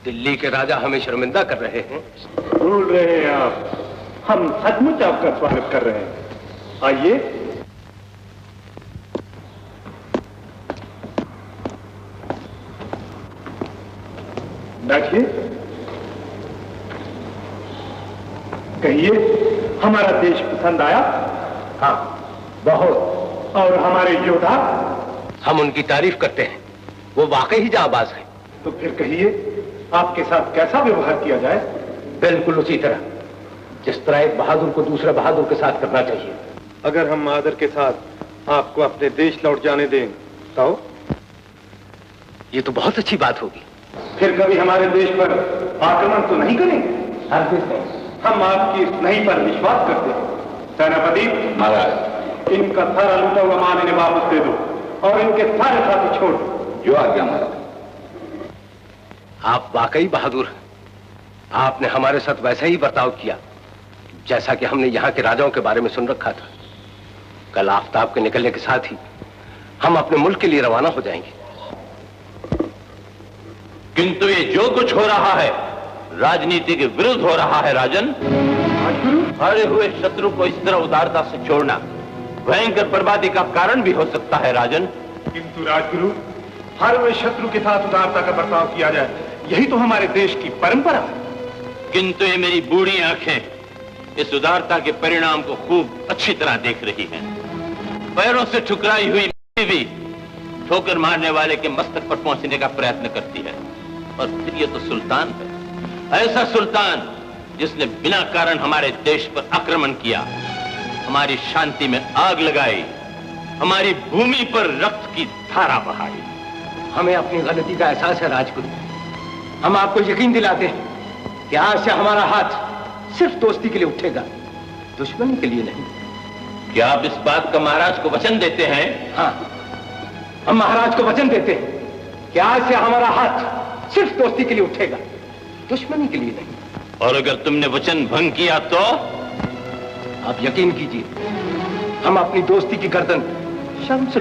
दिल्ली के राजा हमें शर्मिंदा कर रहे हैं। भूल रहे हैं आप, हम सचमुच आपका स्वागत कर रहे हैं। आइए। बैठिए। कहिए, हमारा देश पसंद आया? हाँ, बहुत। और हमारे योद्धा? हम उनकी तारीफ करते हैं, वो वाकई ही जाबाज हैं। तो फिर कहिए, आपके साथ कैसा व्यवहार किया जाए? बिल्कुल उसी तरह जिस तरह एक बहादुर को दूसरे बहादुर के साथ करना चाहिए। अगर हम आदर के साथ आपको अपने देश लौट जाने दें तो? ये तो बहुत अच्छी बात होगी। फिर कभी हमारे देश पर आक्रमण तो नहीं करेंगे? हरगिज़ नहीं। हम आपकी इस नहीं पर विश्वास करते हैं। सेनापति महाराज, इनका सारा लूटा हुआ माल इन्हें वापस दे दो और इनके सारे साथी छोड़ दो। जो आज्ञा महाराज। आप वाकई बहादुर हैं। आपने हमारे साथ वैसा ही बर्ताव किया जैसा कि हमने यहाँ के राजाओं के बारे में सुन रखा था। कल आफताब के निकलने के साथ ही हम अपने मुल्क के लिए रवाना हो जाएंगे। किंतु ये जो कुछ हो रहा है राजनीति के विरुद्ध हो रहा है राजन। हारे हुए शत्रु को इस तरह उदारता से छोड़ना भयंकर बर्बादी का कारण भी हो सकता है राजन। किंतु राजगुरु, हर वे शत्रु के साथ उदारता का बर्ताव किया जाए, यही तो हमारे देश की परंपरा है। किंतु ये मेरी बूढ़ी आंखें इस उदारता के परिणाम को खूब अच्छी तरह देख रही हैं। पैरों से ठुकराई हुई बीवी ठोकर मारने वाले के मस्तक पर पहुंचने का प्रयत्न करती है। और फिर ये तो सुल्तान है, ऐसा सुल्तान जिसने बिना कारण हमारे देश पर आक्रमण किया, हमारी शांति में आग लगाई, हमारी भूमि पर रक्त की धारा बहाई। हमें अपनी गलती का एहसास है राजगुरु। हम आपको यकीन दिलाते हैं कि आज से हमारा हाथ सिर्फ दोस्ती के लिए उठेगा, दुश्मनी के लिए नहीं। क्या आप इस बात का महाराज को वचन देते हैं? हाँ, हम महाराज को वचन देते हैं कि आज से हमारा हाथ सिर्फ दोस्ती के लिए उठेगा, दुश्मनी के लिए नहीं। और अगर तुमने वचन भंग किया तो? आप यकीन कीजिए, हम अपनी दोस्ती की गर्दन शर्म से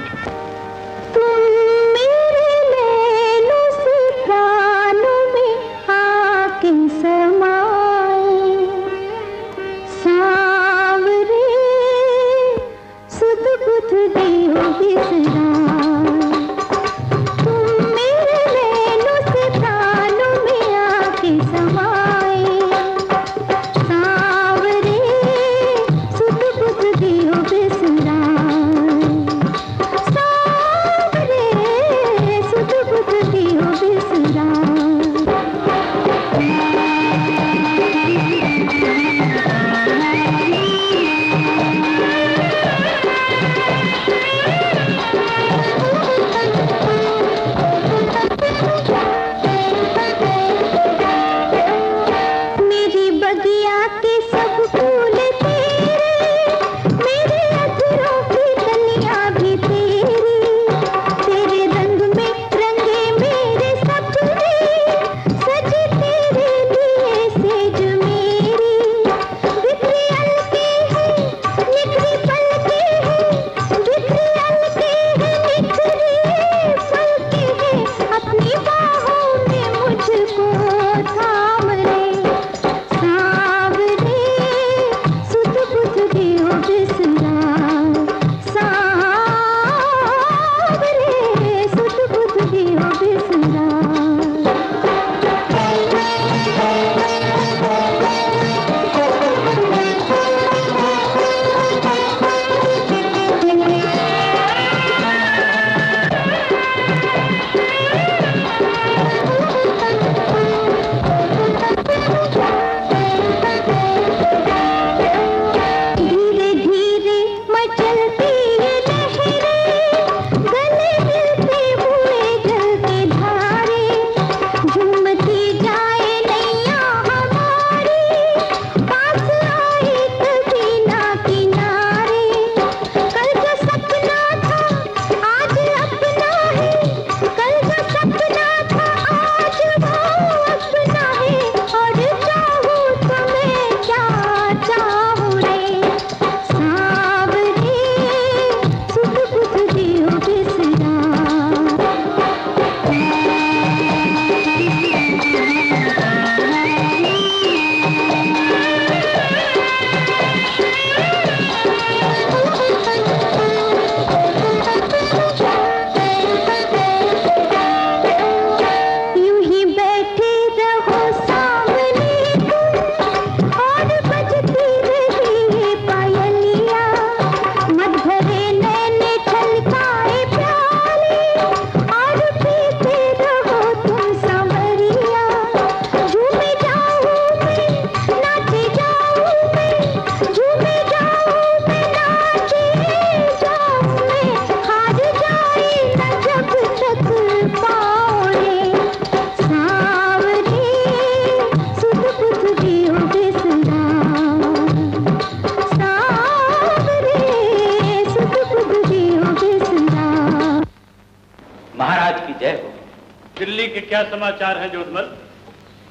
दिल्ली के क्या समाचार हैं जोधमल?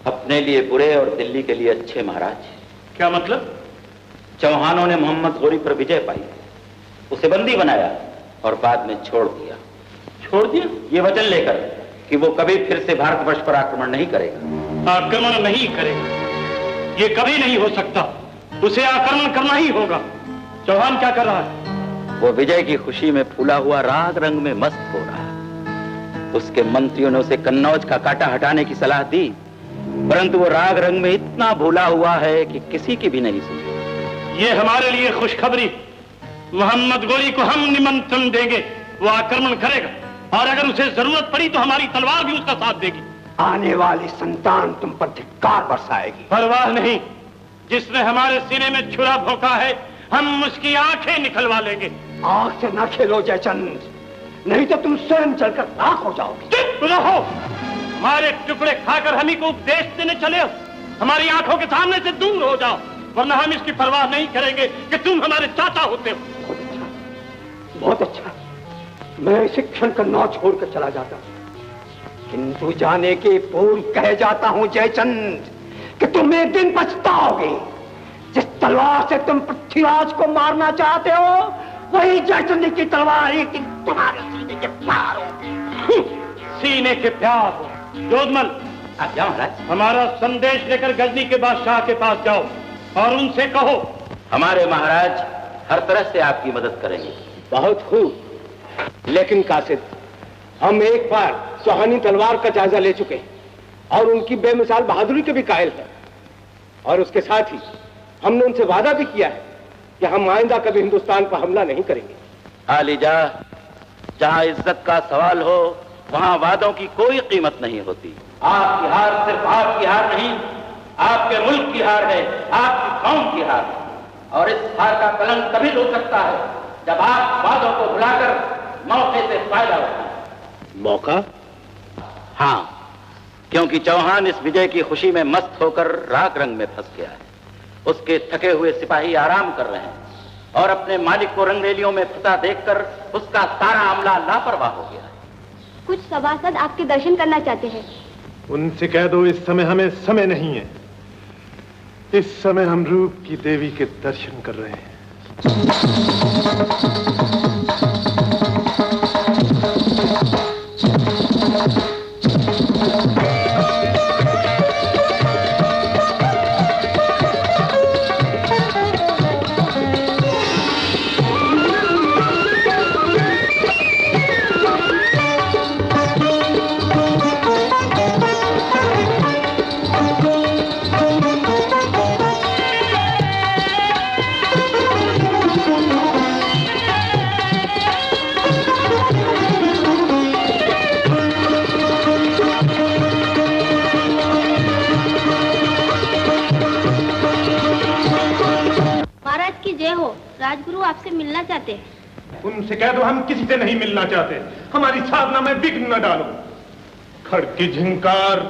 अपने लिए बुरे और दिल्ली के लिए अच्छे महाराज। क्या मतलब? चौहानों ने मोहम्मद गोरी पर विजय पाई, उसे बंदी बनाया और बाद में छोड़ दिया। छोड़ दिया? ये वचन लेकर कि वो कभी फिर से भारतवर्ष पर आक्रमण नहीं करेगा। आक्रमण नहीं करेगा, ये कभी नहीं हो सकता। उसे आक्रमण करना ही होगा। चौहान क्या कर रहा है? वो विजय की खुशी में फूला हुआ राग रंग में मस्त हो रहा है। उसके मंत्रियों ने उसे कन्नौज का कांटा हटाने की सलाह दी, परंतु वो राग रंग में इतना भूला हुआ है कि किसी की भी नहीं सुनी। ये हमारे लिए खुशखबरी। मोहम्मद गोरी को हम निमंत्रण देंगे, वो आक्रमण करेगा। और अगर उसे जरूरत पड़ी तो हमारी तलवार भी उसका साथ देगी। आने वाली संतान तुम पर धिक्कार बरसाएगी। परवाह नहीं, जिसने हमारे सीने में छुरा भोंका है हम उसकी आंखें निकलवा लेंगे। आंख से न खेलो जयचंद, नहीं तो तुम स्वयं चलकर राख हो जाओगे। चुप रहो, हमारे टुकड़े खाकर हम ही को उपदेश देने चले हो। हमारी आंखों के सामने से दूर हो जाओ, वरना हम इसकी परवाह नहीं करेंगे कि तुम हमारे चाचा होते हो। बहुत अच्छा, मैं इसी क्षण का नाव छोड़कर चला जाता, किंतु जाने के पूर्व कह जाता हूं जयचंद कि तुम एक दिन पछताओगे। जिस तलवार से तुम पृथ्वीराज को मारना चाहते हो, वही जयचंद की तलवार एक दिन तुम्हारे सीने के प्यार होगी। सीने के प्यार हो। जोधमल, आप जाओ महाराज। हमारा संदेश लेकर गजनी के बादशाह के पास जाओ और उनसे कहो हमारे महाराज हर तरह से आपकी मदद करेंगे। बहुत खूब, लेकिन कासिद, हम एक बार सुहानी तलवार का जायजा ले चुके हैं और उनकी बेमिसाल बहादुरी के भी कायल हैं, और उसके साथ ही हमने उनसे वादा भी किया है कि हम आइंदा कभी हिंदुस्तान पर हमला नहीं करेंगे। आलिजा, जहां इज्जत का सवाल हो वहां वादों की कोई कीमत नहीं होती। आपकी हार सिर्फ आपकी हार नहीं, आपके मुल्क की हार है, आपकी कौम की हार है। और इस हार का कलंक तभी लो सकता है जब आप वादों को भुलाकर मौके से फायदा उठाएं। मौका? हाँ, क्योंकि चौहान इस विजय की खुशी में मस्त होकर राग रंग में फंस गया है। उसके थके हुए सिपाही आराम कर रहे हैं और अपने मालिक को रंगरेलियों में फंसा देखकर उसका सारा अमला लापरवाह हो गया है। कुछ सभासद आपके दर्शन करना चाहते हैं। उनसे कह दो इस समय हमें समय नहीं है। इस समय हम रूप की देवी के दर्शन कर रहे हैं। राजगुरु आपसे मिलना चाहते हैं। उनसे कह दो हम किसी से नहीं मिलना चाहते। हमारी साधना में विघ्न न डालो। खड़ की झंकार,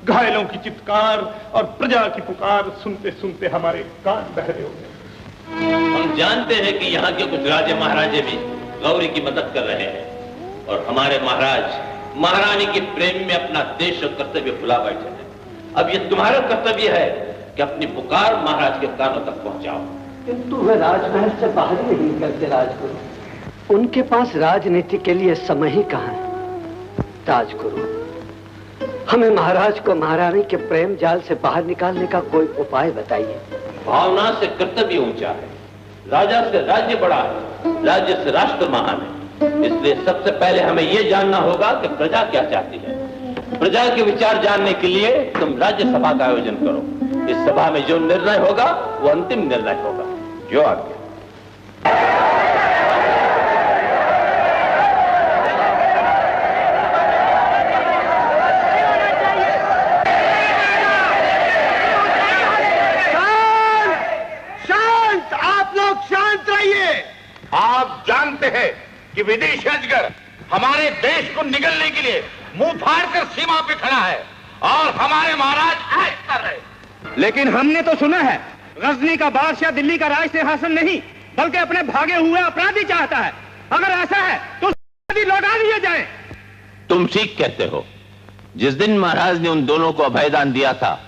घायलों की चित्कार और प्रजा की पुकार सुनते सुनते हमारे कान बहरे हो गए। हम जानते हैं कि यहाँ के कुछ राजे महाराजे भी गौरी की मदद कर रहे हैं और हमारे महाराज महारानी के प्रेम में अपना देश और कर्तव्य भुला बैठे हैं। अब ये तुम्हारा कर्तव्य है कि अपनी पुकार महाराज के कानों तक पहुंचाओ। किंतु वे राजमहल से बाहर ही नहीं निकलते राजगुरु। उनके पास राजनीति के लिए समय ही कहाँ है। राजगुरु, हमें महाराज को महारानी के प्रेम जाल से बाहर निकालने का कोई उपाय बताइए। भावना से कर्तव्य ऊंचा है, राजा से राज्य बड़ा है, राज्य से राष्ट्र महान है। इसलिए सबसे पहले हमें यह जानना होगा कि प्रजा क्या चाहती है। प्रजा के विचार जानने के लिए तुम राज्य सभा का आयोजन करो। इस सभा में जो निर्णय होगा वो अंतिम निर्णय होगा। जो आज्ञा। शांत, आप लोग शांत रहिए। आप जानते हैं कि विदेशी अजगर हमारे देश को निगलने के लिए मुंह फाड़कर सीमा पे खड़ा है और हमारे महाराज ऐश कर रहे। लेकिन हमने तो सुना है गजनी का बादशाह दिल्ली का राज सिंहासन नहीं बल्कि अपने भागे हुए अपराधी चाहता है। अगर ऐसा है तो लौटा दिए जाए। तुम ठीक कहते हो। जिस दिन महाराज ने उन दोनों को अभयदान दिया था,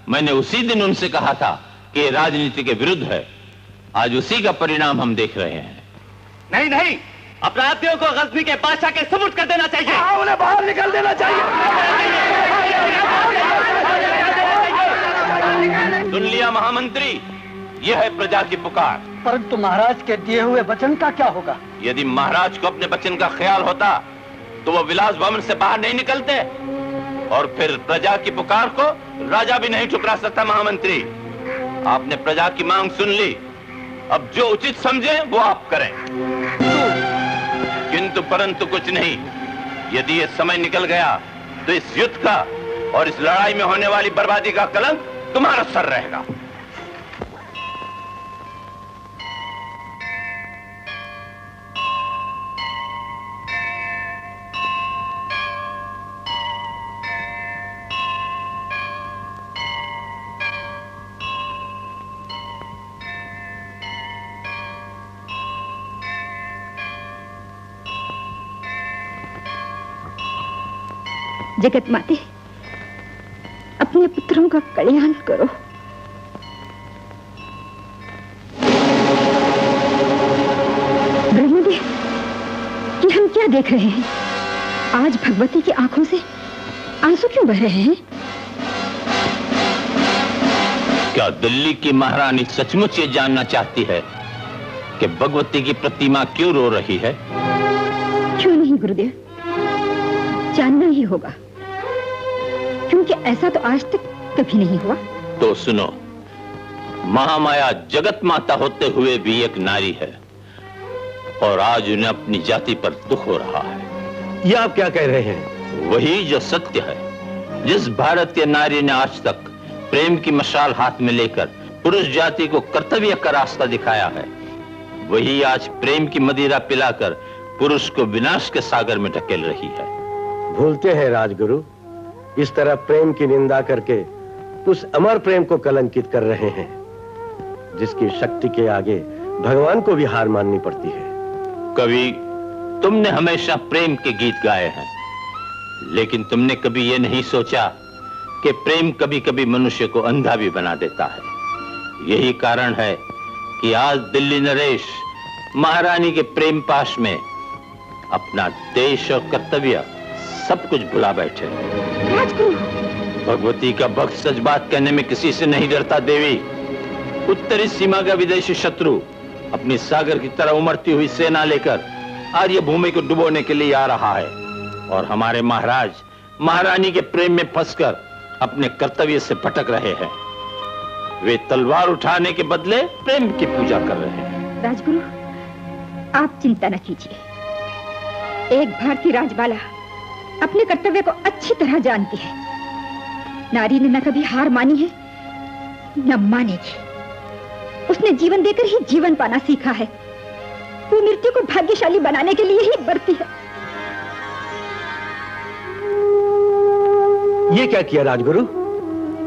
मैंने उसी दिन उनसे कहा था कि ये राजनीति के विरुद्ध है। आज उसी का परिणाम हम देख रहे हैं। नहीं नहीं, अपराधियों को गजनी के बादशाह के सुपुर्द कर देना चाहिए। उन्हें बाहर निकल देना चाहिए। सुन लिया महामंत्री, यह है प्रजा की पुकार। परंतु महाराज के दिए हुए वचन का क्या होगा? यदि महाराज को अपने वचन का ख्याल होता तो वो विलास भवन से बाहर नहीं निकलते और फिर प्रजा की पुकार को राजा भी नहीं ठुकरा सकता। महामंत्री, आपने प्रजा की मांग सुन ली, अब जो उचित समझे वो आप करें। किंतु परंतु कुछ नहीं। यदि ये समय निकल गया तो इस युद्ध का और इस लड़ाई में होने वाली बर्बादी का कलंक तुम्हारा सर रहेगा। जगत माते, अपने पुत्रों का कल्याण करो। ब्रह्मदेव, कि हम क्या देख रहे हैं? आज भगवती की आंखों से आंसू क्यों बह रहे हैं? क्या दिल्ली की महारानी सचमुच ये जानना चाहती है कि भगवती की प्रतिमा क्यों रो रही है? क्यों नहीं गुरुदेव, जानना ही होगा, क्योंकि ऐसा तो आज तक कभी नहीं हुआ। तो सुनो, महामाया जगत माता होते हुए भी एक नारी है और आज उन्हें अपनी जाति पर दुख हो रहा है। ये आप क्या कह रहे हैं? वही जो सत्य है। जिस भारतीय नारी ने आज तक प्रेम की मशाल हाथ में लेकर पुरुष जाति को कर्तव्य का रास्ता दिखाया है, वही आज प्रेम की मदिरा पिलाकर पुरुष को विनाश के सागर में ढकेल रही है। भूलते हैं राजगुरु, इस तरह प्रेम की निंदा करके उस अमर प्रेम को कलंकित कर रहे हैं जिसकी शक्ति के आगे भगवान को भी हार माननी पड़ती है। कवि, तुमने हमेशा प्रेम के गीत गाए हैं, लेकिन तुमने कभी यह नहीं सोचा कि प्रेम कभी कभी मनुष्य को अंधा भी बना देता है। यही कारण है कि आज दिल्ली नरेश महारानी के प्रेम पाश में अपना देश और कर्तव्य सब कुछ भुला बैठे। भगवती का भक्त सच बात कहने में किसी से नहीं डरता देवी। उत्तरी सीमा का विदेशी शत्रु अपनी सागर की तरह उमड़ती हुई सेना लेकर आर्य भूमि को डुबोने के लिए आ रहा है और हमारे महाराज महारानी के प्रेम में फंसकर अपने कर्तव्य से भटक रहे हैं। वे तलवार उठाने के बदले प्रेम की पूजा कर रहे हैं। राजगुरु, आप चिंता न कीजिए। एक भारतीय राजबाला अपने कर्तव्य को अच्छी तरह जानती है। नारी ने न कभी हार मानी है, न मानेगी। उसने जीवन देकर ही जीवन पाना सीखा है। वो मृत्यु को भाग्यशाली बनाने के लिए ही बरती है। ये क्या किया राजगुरु?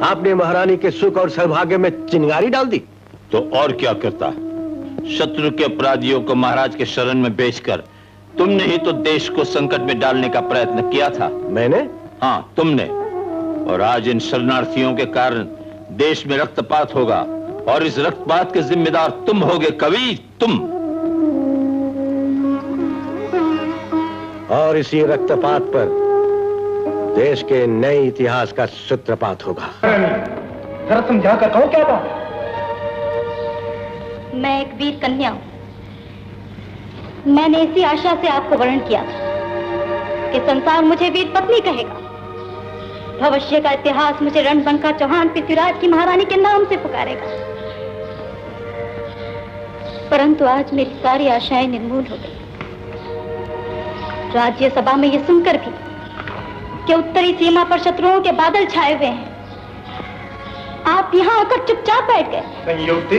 आपने महारानी के सुख और सौभाग्य में चिंगारी डाल दी। तो और क्या करता? शत्रु के अपराधियों को महाराज के शरण में बेचकर तुमने ही तो देश को संकट में डालने का प्रयत्न किया था। मैंने? हाँ, तुमने। और आज इन शरणार्थियों के कारण देश में रक्तपात होगा और इस रक्तपात के जिम्मेदार तुम होगे कवि, तुम। और इसी रक्तपात पर देश के नए इतिहास का सूत्रपात होगा। जरा समझा कर कहो क्या बात? मैं एक वीर कन्या हूं। मैंने इसी आशा से आपको वर्ण किया था कि संसार मुझे वीर पत्नी कहेगा। भविष्य का इतिहास मुझे रणबंका चौहान पृथ्वीराज की महारानी के नाम से पुकारेगा। परंतु आज मेरी सारी आशाएं निर्मूल हो गई। राज्यसभा में यह सुनकर भी कि उत्तरी सीमा पर शत्रुओं के बादल छाए हुए हैं, आप यहाँ आकर चुपचाप बैठ गए। संयोग से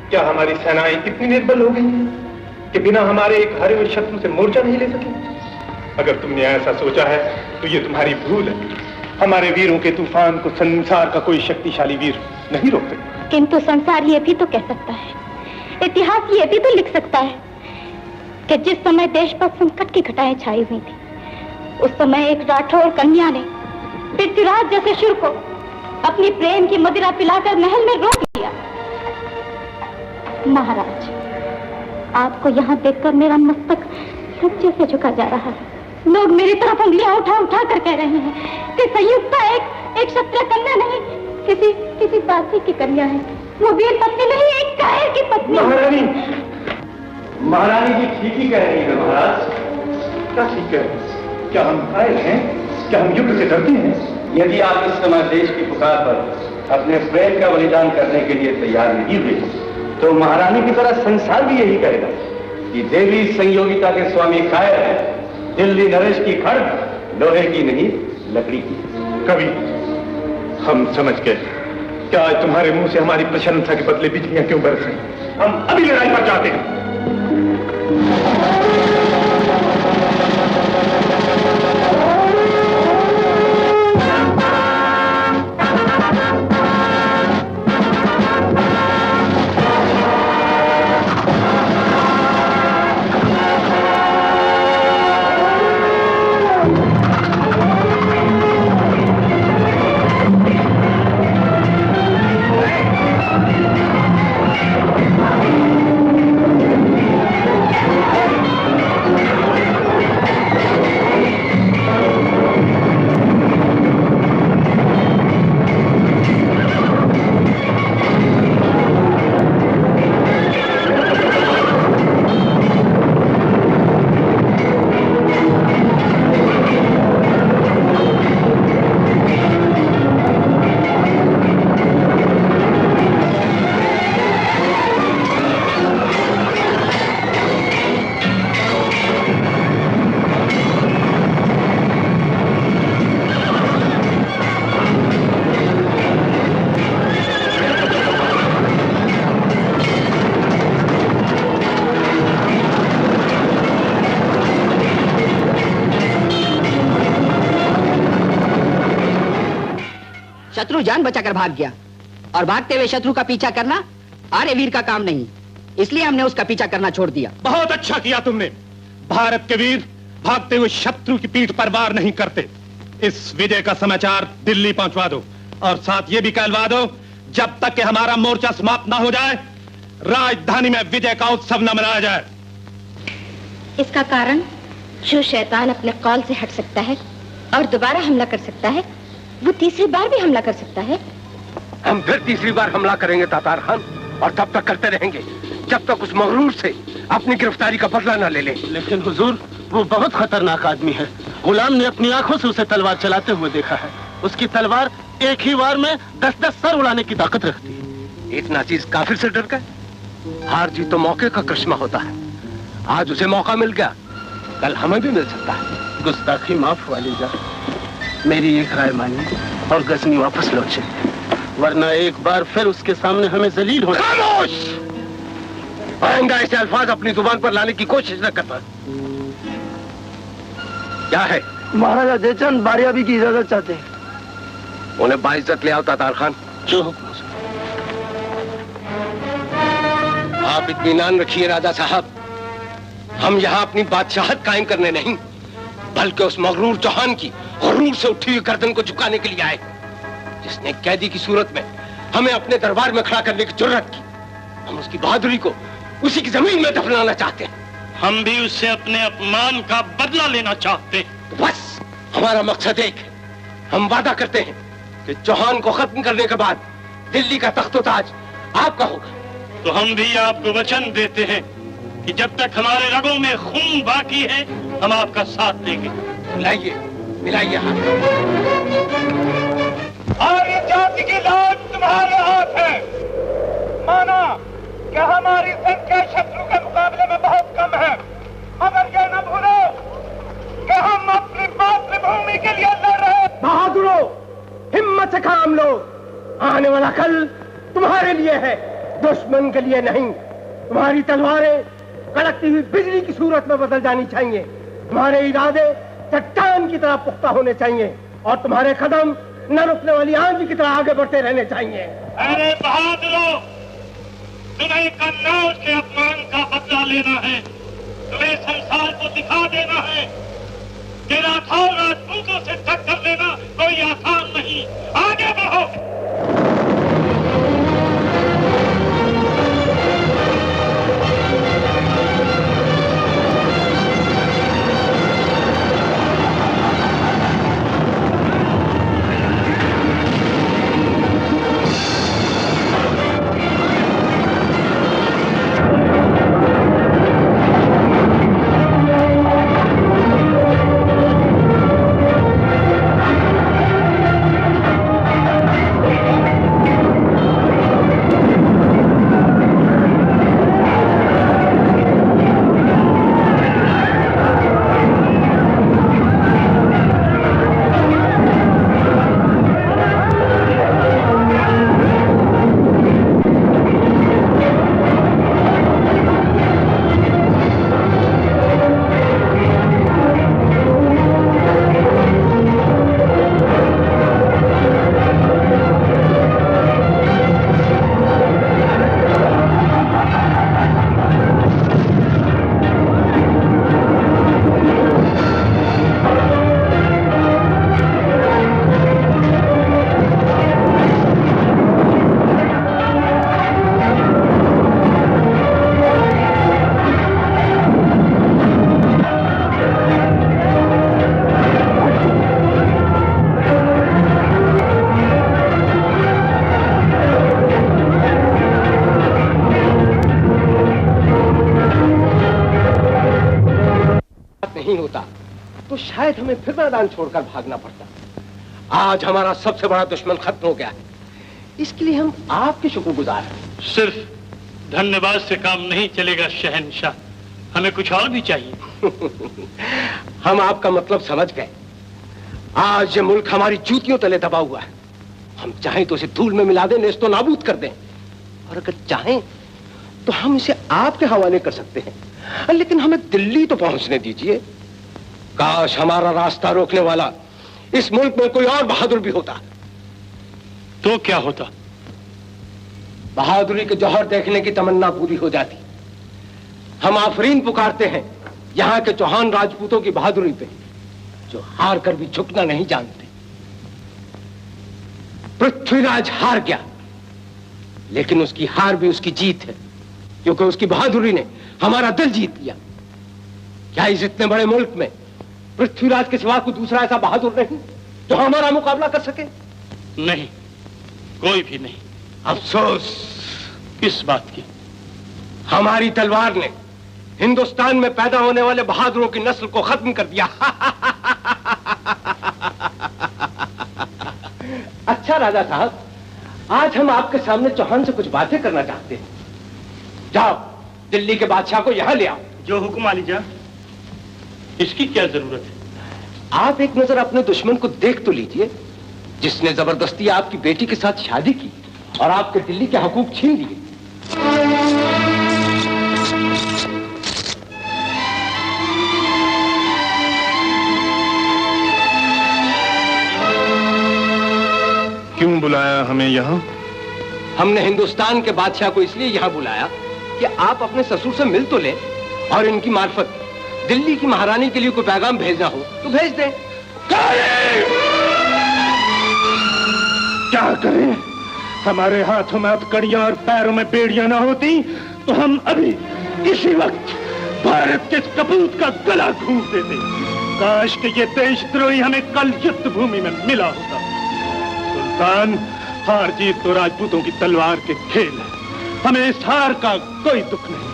क्या हमारी सेनाएं इतनी निर्बल हो गई कि बिना हमारे एक हारे हुए शत्रु से मोर्चा नहीं ले सकी? अगर तुमने ऐसा सोचा है तो ये तुम्हारी भूल है। हमारे वीरों के तूफान को संसार का कोई शक्तिशाली वीर नहीं रोक सकता। किंतु संसार ये भी तो कह सकता है, इतिहास ये भी तो लिख सकता है कि जिस समय देश पर संकट की घटाएं छाई हुई थी, उस समय एक राठौर कन्या ने पृथ्वीराज जैसे शुर को अपनी प्रेम की मदिरा पिलाकर महल में रोक लिया। महाराज, आपको यहाँ देखकर मेरा मस्तक लज्जे से झुका जा रहा है। लोग मेरी तरफ उंगलियां उठा उठा कर कह रहे हैं कि संयुक्ता एक क्षत्रिय कन्या नहीं, किसी दासी की कन्या है। वो वीर पत्नी नहीं, एक कायर की पत्नी। महारानी जी ठीक ही कह रही है महाराज। क्या ठीक है? क्या हम कायर हैं? क्या हम युद्ध से डरते हैं? यदि आप इस समय देश की पुकार पर अपने प्रेम का बलिदान करने के लिए तैयार नहीं हुए तो महारानी की तरह संसार भी यही कहेगा कि देवी संयोगिता के स्वामी कायर है दिल्ली नरेश की खड़ग लोहे की नहीं, लकड़ी की। कवि, हम समझ गए। क्या आज तुम्हारे मुंह से हमारी प्रशंसा के बदले बिजलियां क्यों बरस रही? हम अभी लड़ाई पर जाते हैं। शत्रु जान बचाकर भाग गया और भागते हुए शत्रु का पीछा करना आर्य वीर का काम नहीं, इसलिए हमने उसका पीछा करना छोड़ दिया। बहुत अच्छा किया तुमने। भारत के वीर भागते हुए शत्रु की पीठ पर वार नहीं करते। इस विजय का समाचार दिल्ली पहुंचवा दो और साथ ये भी कहलवा दो, जब तक कि हमारा मोर्चा समाप्त ना हो जाए, राजधानी में विजय का उत्सव न मनाया जाए। इसका कारण, जो शैतान अपने कौल से हट सकता है और दोबारा हमला कर सकता है, वो तीसरी बार भी हमला कर सकता है। हम फिर तीसरी बार हमला करेंगे तातार खान, और तब तक करते रहेंगे जब तक उस मगरूर से अपनी गिरफ्तारी का बदला न ले ले। लेकिन हुजूर, वो बहुत खतरनाक आदमी है। गुलाम ने अपनी आंखों से उसे तलवार चलाते हुए देखा है। उसकी तलवार एक ही वार में 10-10 सर उड़ाने की ताकत रखती है। इतना चीज काफिर से डर गए? हार जीत तो मौके का करिश्मा होता है। आज उसे मौका मिल गया, कल हमें भी मिल सकता है। गुस्ताखी माफ वाली जा, मेरी एक राय मानिए और गजनी वापस लौट चलिए, वरना एक बार फिर उसके सामने हमें जलील हो। खामोश! आइंदा ऐसे अल्फाज अपनी जुबान पर लाने की कोशिश न करना। क्या है? महाराजा जयचंद बारियाबी की इजाजत चाहते हैं। उन्हें बाइज्जत ले आओ तातार खान। जो हुक्म। आप इत्मीनान रखिए राजा साहब, हम यहाँ अपनी बादशाहत कायम करने नहीं, बल्कि उस मगरूर चौहान की गुरूर से उठी हुई गर्दन को झुकाने के लिए आए, जिसने कैदी की सूरत में हमें अपने दरबार में खड़ा करने की जुर्रत की। हम उसकी बहादुरी को उसी की जमीन में दफनाना चाहते हैं। हम भी उससे अपने अपमान का बदला लेना चाहते हैं। तो बस हमारा मकसद एक है। हम वादा करते हैं कि चौहान को खत्म करने के बाद दिल्ली का तख्तो-ताज आपका होगा। तो हम भी आपको वचन देते हैं कि जब तक हमारे रगों में खून बाकी है, हम आपका साथ देंगे। मिलाइए, मिलाइए हाथ। हमारी जाति की लाज तुम्हारे हाथ है। माना कि हमारी संख्या शत्रु के मुकाबले में बहुत कम है, मगर ये न भूलो कि हम अपनी मातृभूमि के लिए लड़ रहे। बहादुरों, हिम्मत से काम लो। आने वाला कल तुम्हारे लिए है, दुश्मन के लिए नहीं। तुम्हारी तलवारें कड़कती हुई बिजली की सूरत में बदल जानी चाहिए। तुम्हारे इरादे चट्टान की तरह पुख्ता होने चाहिए और तुम्हारे कदम न रुकने वाली आंधी की तरह आगे बढ़ते रहने चाहिए। अरे बहादुरों, तुम्हें कन्नौज के अपमान का बदला लेना है। तुम्हें संसार को दिखा देना है कि राठौर राजपूतों से टक्कर लेना कोई आसान नहीं। आगे बढ़ो। शायद हमें फिर मैदान छोड़कर भागना पड़ता। आज हमारा सबसे बड़ा दुश्मन खत्म हो गया है, इसके लिए हम आपके शुक्रगुजार हैं। सिर्फ धन्यवाद से काम नहीं चलेगा शहंशाह, हमें कुछ और भी चाहिए। हम आपका मतलब समझ गए। आज ये मुल्क हमारी जूतियों तले दबा हुआ है। हम चाहें तो इसे धूल में मिला दें, नेस्तो नाबूद कर दें, और अगर चाहें तो हम इसे आपके हवाले कर सकते हैं। लेकिन हमें दिल्ली तो पहुंचने दीजिए। काश हमारा रास्ता रोकने वाला इस मुल्क में कोई और बहादुर भी होता। तो क्या होता? बहादुरी के जौहर देखने की तमन्ना पूरी हो जाती। हम आफरीन पुकारते हैं यहाँ के चौहान राजपूतों की बहादुरी पे, जो हार कर भी झुकना नहीं जानते। पृथ्वीराज हार गया, लेकिन उसकी हार भी उसकी जीत है, क्योंकि उसकी बहादुरी ने हमारा दिल जीत लिया। क्या इस इतने बड़े मुल्क में पृथ्वीराज के सिवा कोई दूसरा ऐसा बहादुर नहीं जो हमारा मुकाबला कर सके? नहीं, कोई भी नहीं। अफसोस किस बात की? हमारी तलवार ने हिंदुस्तान में पैदा होने वाले बहादुरों की नस्ल को खत्म कर दिया। अच्छा राजा साहब, आज हम आपके सामने चौहान से कुछ बातें करना चाहते हैं। जाओ दिल्ली के बादशाह को यहां ले आओ। जो हुक्म आलीजा। इसकी क्या जरूरत है? आप एक नजर अपने दुश्मन को देख तो लीजिए, जिसने जबरदस्ती आपकी बेटी के साथ शादी की और आपके दिल्ली के हकूक छीन लिए। क्यों बुलाया हमें यहाँ? हमने हिंदुस्तान के बादशाह को इसलिए यहाँ बुलाया कि आप अपने ससुर से मिल तो लें और इनकी मार्फत दिल्ली की महारानी के लिए कोई पैगाम भेजना हो तो भेज दें। क्या करें? हमारे हाथों में अब कड़ियां और पैरों में बेड़ियां ना होती तो हम अभी इसी वक्त भारत के कपूत का गला घूंट देते। काश कि ये देशद्रोही हमें कल युद्ध भूमि में मिला होता। सुल्तान, हार जीत तो राजपूतों की तलवार के खेल है। हमें इस हार का कोई दुख नहीं।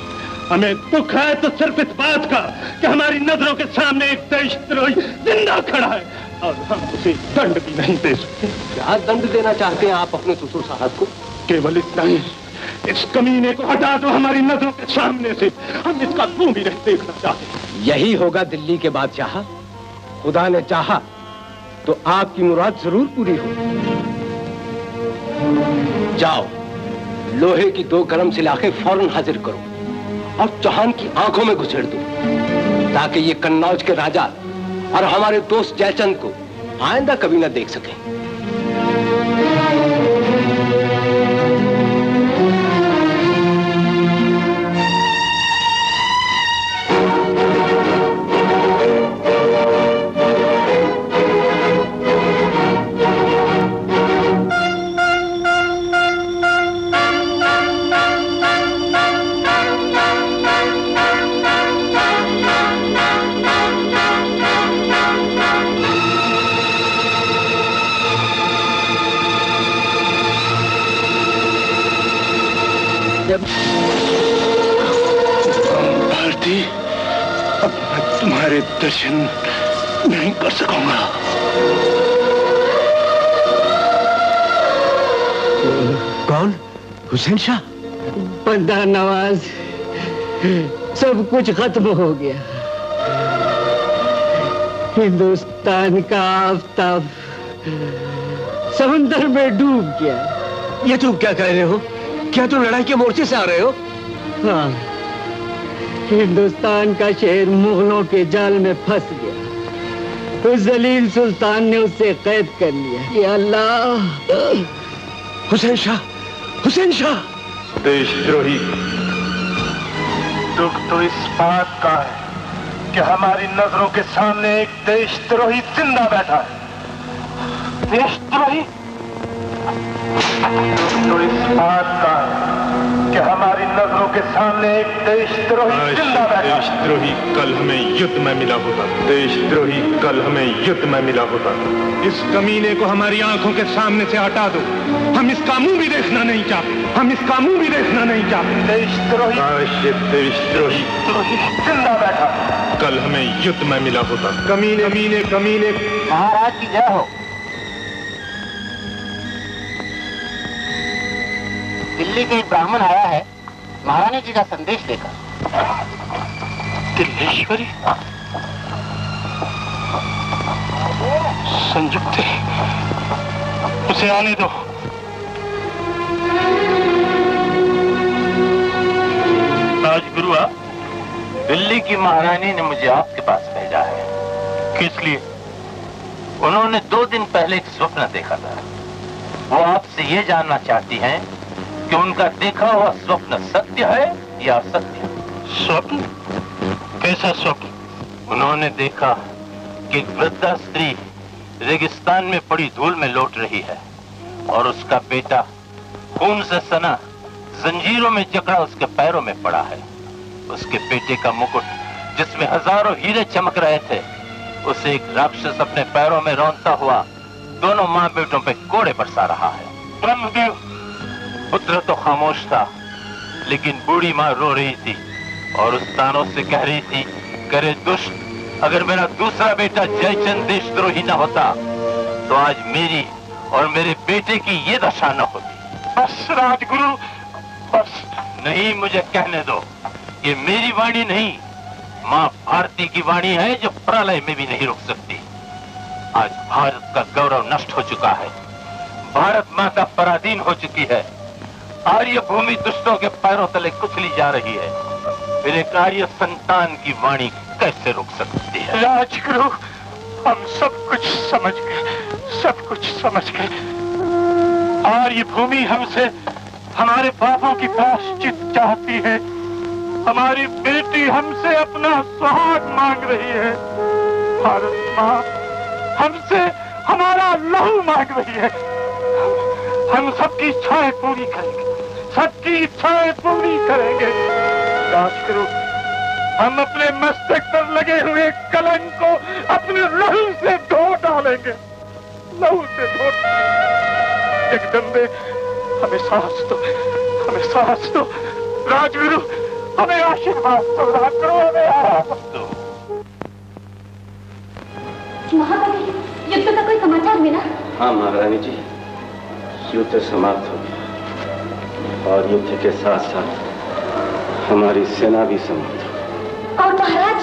हमें दुख है तो सिर्फ इस बात का कि हमारी नजरों के सामने एक देशद्रोही जिंदा खड़ा है और हम उसे दंड भी नहीं दे सकते। क्या दंड देना चाहते हैं आप अपने ससुर साहब को? केवल इतना ही, इस कमीने को हटा दो हमारी नजरों के सामने से। हम इसका मुंह भी नहीं देखना चाहते। यही होगा दिल्ली के बादशाह। खुदा ने चाहा तो आपकी मुराद जरूर पूरी हो। जाओ लोहे की 2 गरम सिलाखें फौरन हाजिर करो और चौहान की आंखों में घुसेड़ दो, ताकि ये कन्नौज के राजा और हमारे दोस्त जयचंद को आइंदा कभी न देख सके। भारती, अब मैं तुम्हारे दर्शन नहीं कर सकूंगा। कौन? हुसैन शाह? बंदा नवाज, सब कुछ खत्म हो गया। हिंदुस्तान का आफताब समंदर में डूब गया। ये तुम क्या कह रहे हो? क्या तुम लड़ाई के मोर्चे से आ रहे हो? हाँ, हिंदुस्तान का शहर मुगलों के जाल में फंस गया। उस जलील सुल्तान ने उसे कैद कर लिया। या अल्लाह! हुसैन शाह, हुसैन शाह! देशद्रोही, दुख तो इस बात का है कि हमारी नजरों के सामने एक देशद्रोही जिंदा बैठा है। देशद्रोही, दुख तो इस बात का है कि हमारी नजरों के सामने एक देशद्रोही जिंदा बैठा। देशद्रोही कल हमें युद्ध में मिला होता। देशद्रोही कल हमें युद्ध में मिला होता। इस कमीने को हमारी आंखों के सामने से हटा दो। हम इसका मुंह भी देखना नहीं चाहते। हम इसका मुंह भी देखना नहीं चाहते। देशद्रोही देशद्रोही जिंदा बैठा। कल हमें युद्ध में मिला होता। कमीने कमीने कमीने। महाराज की जय हो। दिल्ली के एक ब्राह्मण आया है महारानी जी का संदेश लेकर। दिल्लेश्वरी, संयुक्ते, उसे आने दो। राजगुरुआ, दिल्ली की महारानी ने मुझे आपके पास भेजा है। किस लिए? उन्होंने 2 दिन पहले एक स्वप्न देखा था। वो आपसे ये जानना चाहती हैं कि उनका देखा हुआ स्वप्न सत्य है या असत्य। स्वप्न? कैसा स्वप्न? उन्होंने देखा कि एक वृद्धा स्त्री रेगिस्तान में पड़ी धूल में लौट रही है और उसका बेटा खून से सना जंजीरों में जकड़ा उसके पैरों में पड़ा है। उसके बेटे का मुकुट जिसमें हजारों हीरे चमक रहे थे, उसे एक राक्षस अपने पैरों में रौंदता हुआ दोनों माँ बेटों पे कोड़े बरसा रहा है। ब्रह्मदेव! पुत्र तो खामोश था, लेकिन बूढ़ी माँ रो रही थी और उस तानों से कह रही थी, करे दुष्ट, अगर मेरा दूसरा बेटा जयचंद देशद्रोही न होता तो आज मेरी और मेरे बेटे की ये दशा न होती। बस राजगुरु, बस। नहीं, मुझे कहने दो। ये मेरी वाणी नहीं, माँ भारती की वाणी है जो प्रलय में भी नहीं रुक सकती। आज भारत का गौरव नष्ट हो चुका है। भारत माता पराधीन हो चुकी है। आर्य भूमि दुष्टों के पैरों तले कुचली जा रही है। फिर एक आर्य संतान की वाणी कैसे रुक सकती है? राजगुरु, हम सब कुछ समझ गए, सब कुछ समझ गए। आर्य भूमि हमसे हमारे पापों की प्रायश्चित चाहती है। हमारी बेटी हमसे अपना सुहाग मांग रही है। भारत माँ हमसे हमारा लहू मांग रही है। हम सबकी इच्छाएं पूरी करेंगे, सबकी इच्छाएं पूरी करेंगे। राजगुरु, हम अपने मस्तक पर लगे हुए कलंक को अपने लहू से धो डालेंगे, लहू से धो। जगदम्बे, हमें साहस दो, हमें साहस दो। राजगुरु, हमें आशीर्वाद दो। राजगुरु, हमें आशीर्वाद दो। महाकवि, युद्ध का कोई समाचार मिला? हाँ महारानी जी, युद्ध समाप्त हो गया और युद्ध के साथ साथ हमारी सेना भी समाप्त हो। और महाराज?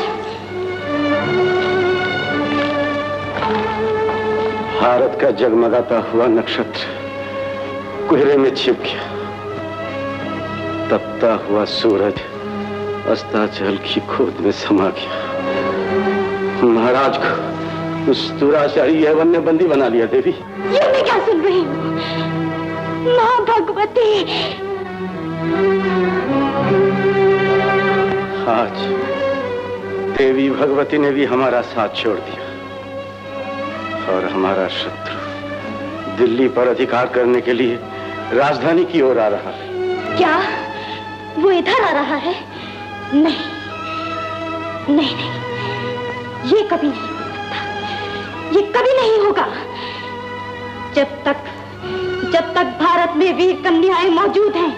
भारत का जगमगाता हुआ नक्षत्र कुहरे में छिप गया। तपता हुआ सूरज अस्ताचल की खोद में समा गया। महाराज को उस दुराचारी यवन ने बंदी बना लिया। देवी, ये मैं क्या सुन रही हूँ? माँ भगवती! आज देवी भगवती ने भी हमारा साथ छोड़ दिया और हमारा शत्रु दिल्ली पर अधिकार करने के लिए राजधानी की ओर आ रहा है। क्या वो इधर आ रहा है? नहीं, नहीं, नहीं, ये कभी नहीं हो सकता, ये कभी नहीं होगा। जब तक भारत में वीर कन्याएं मौजूद हैं,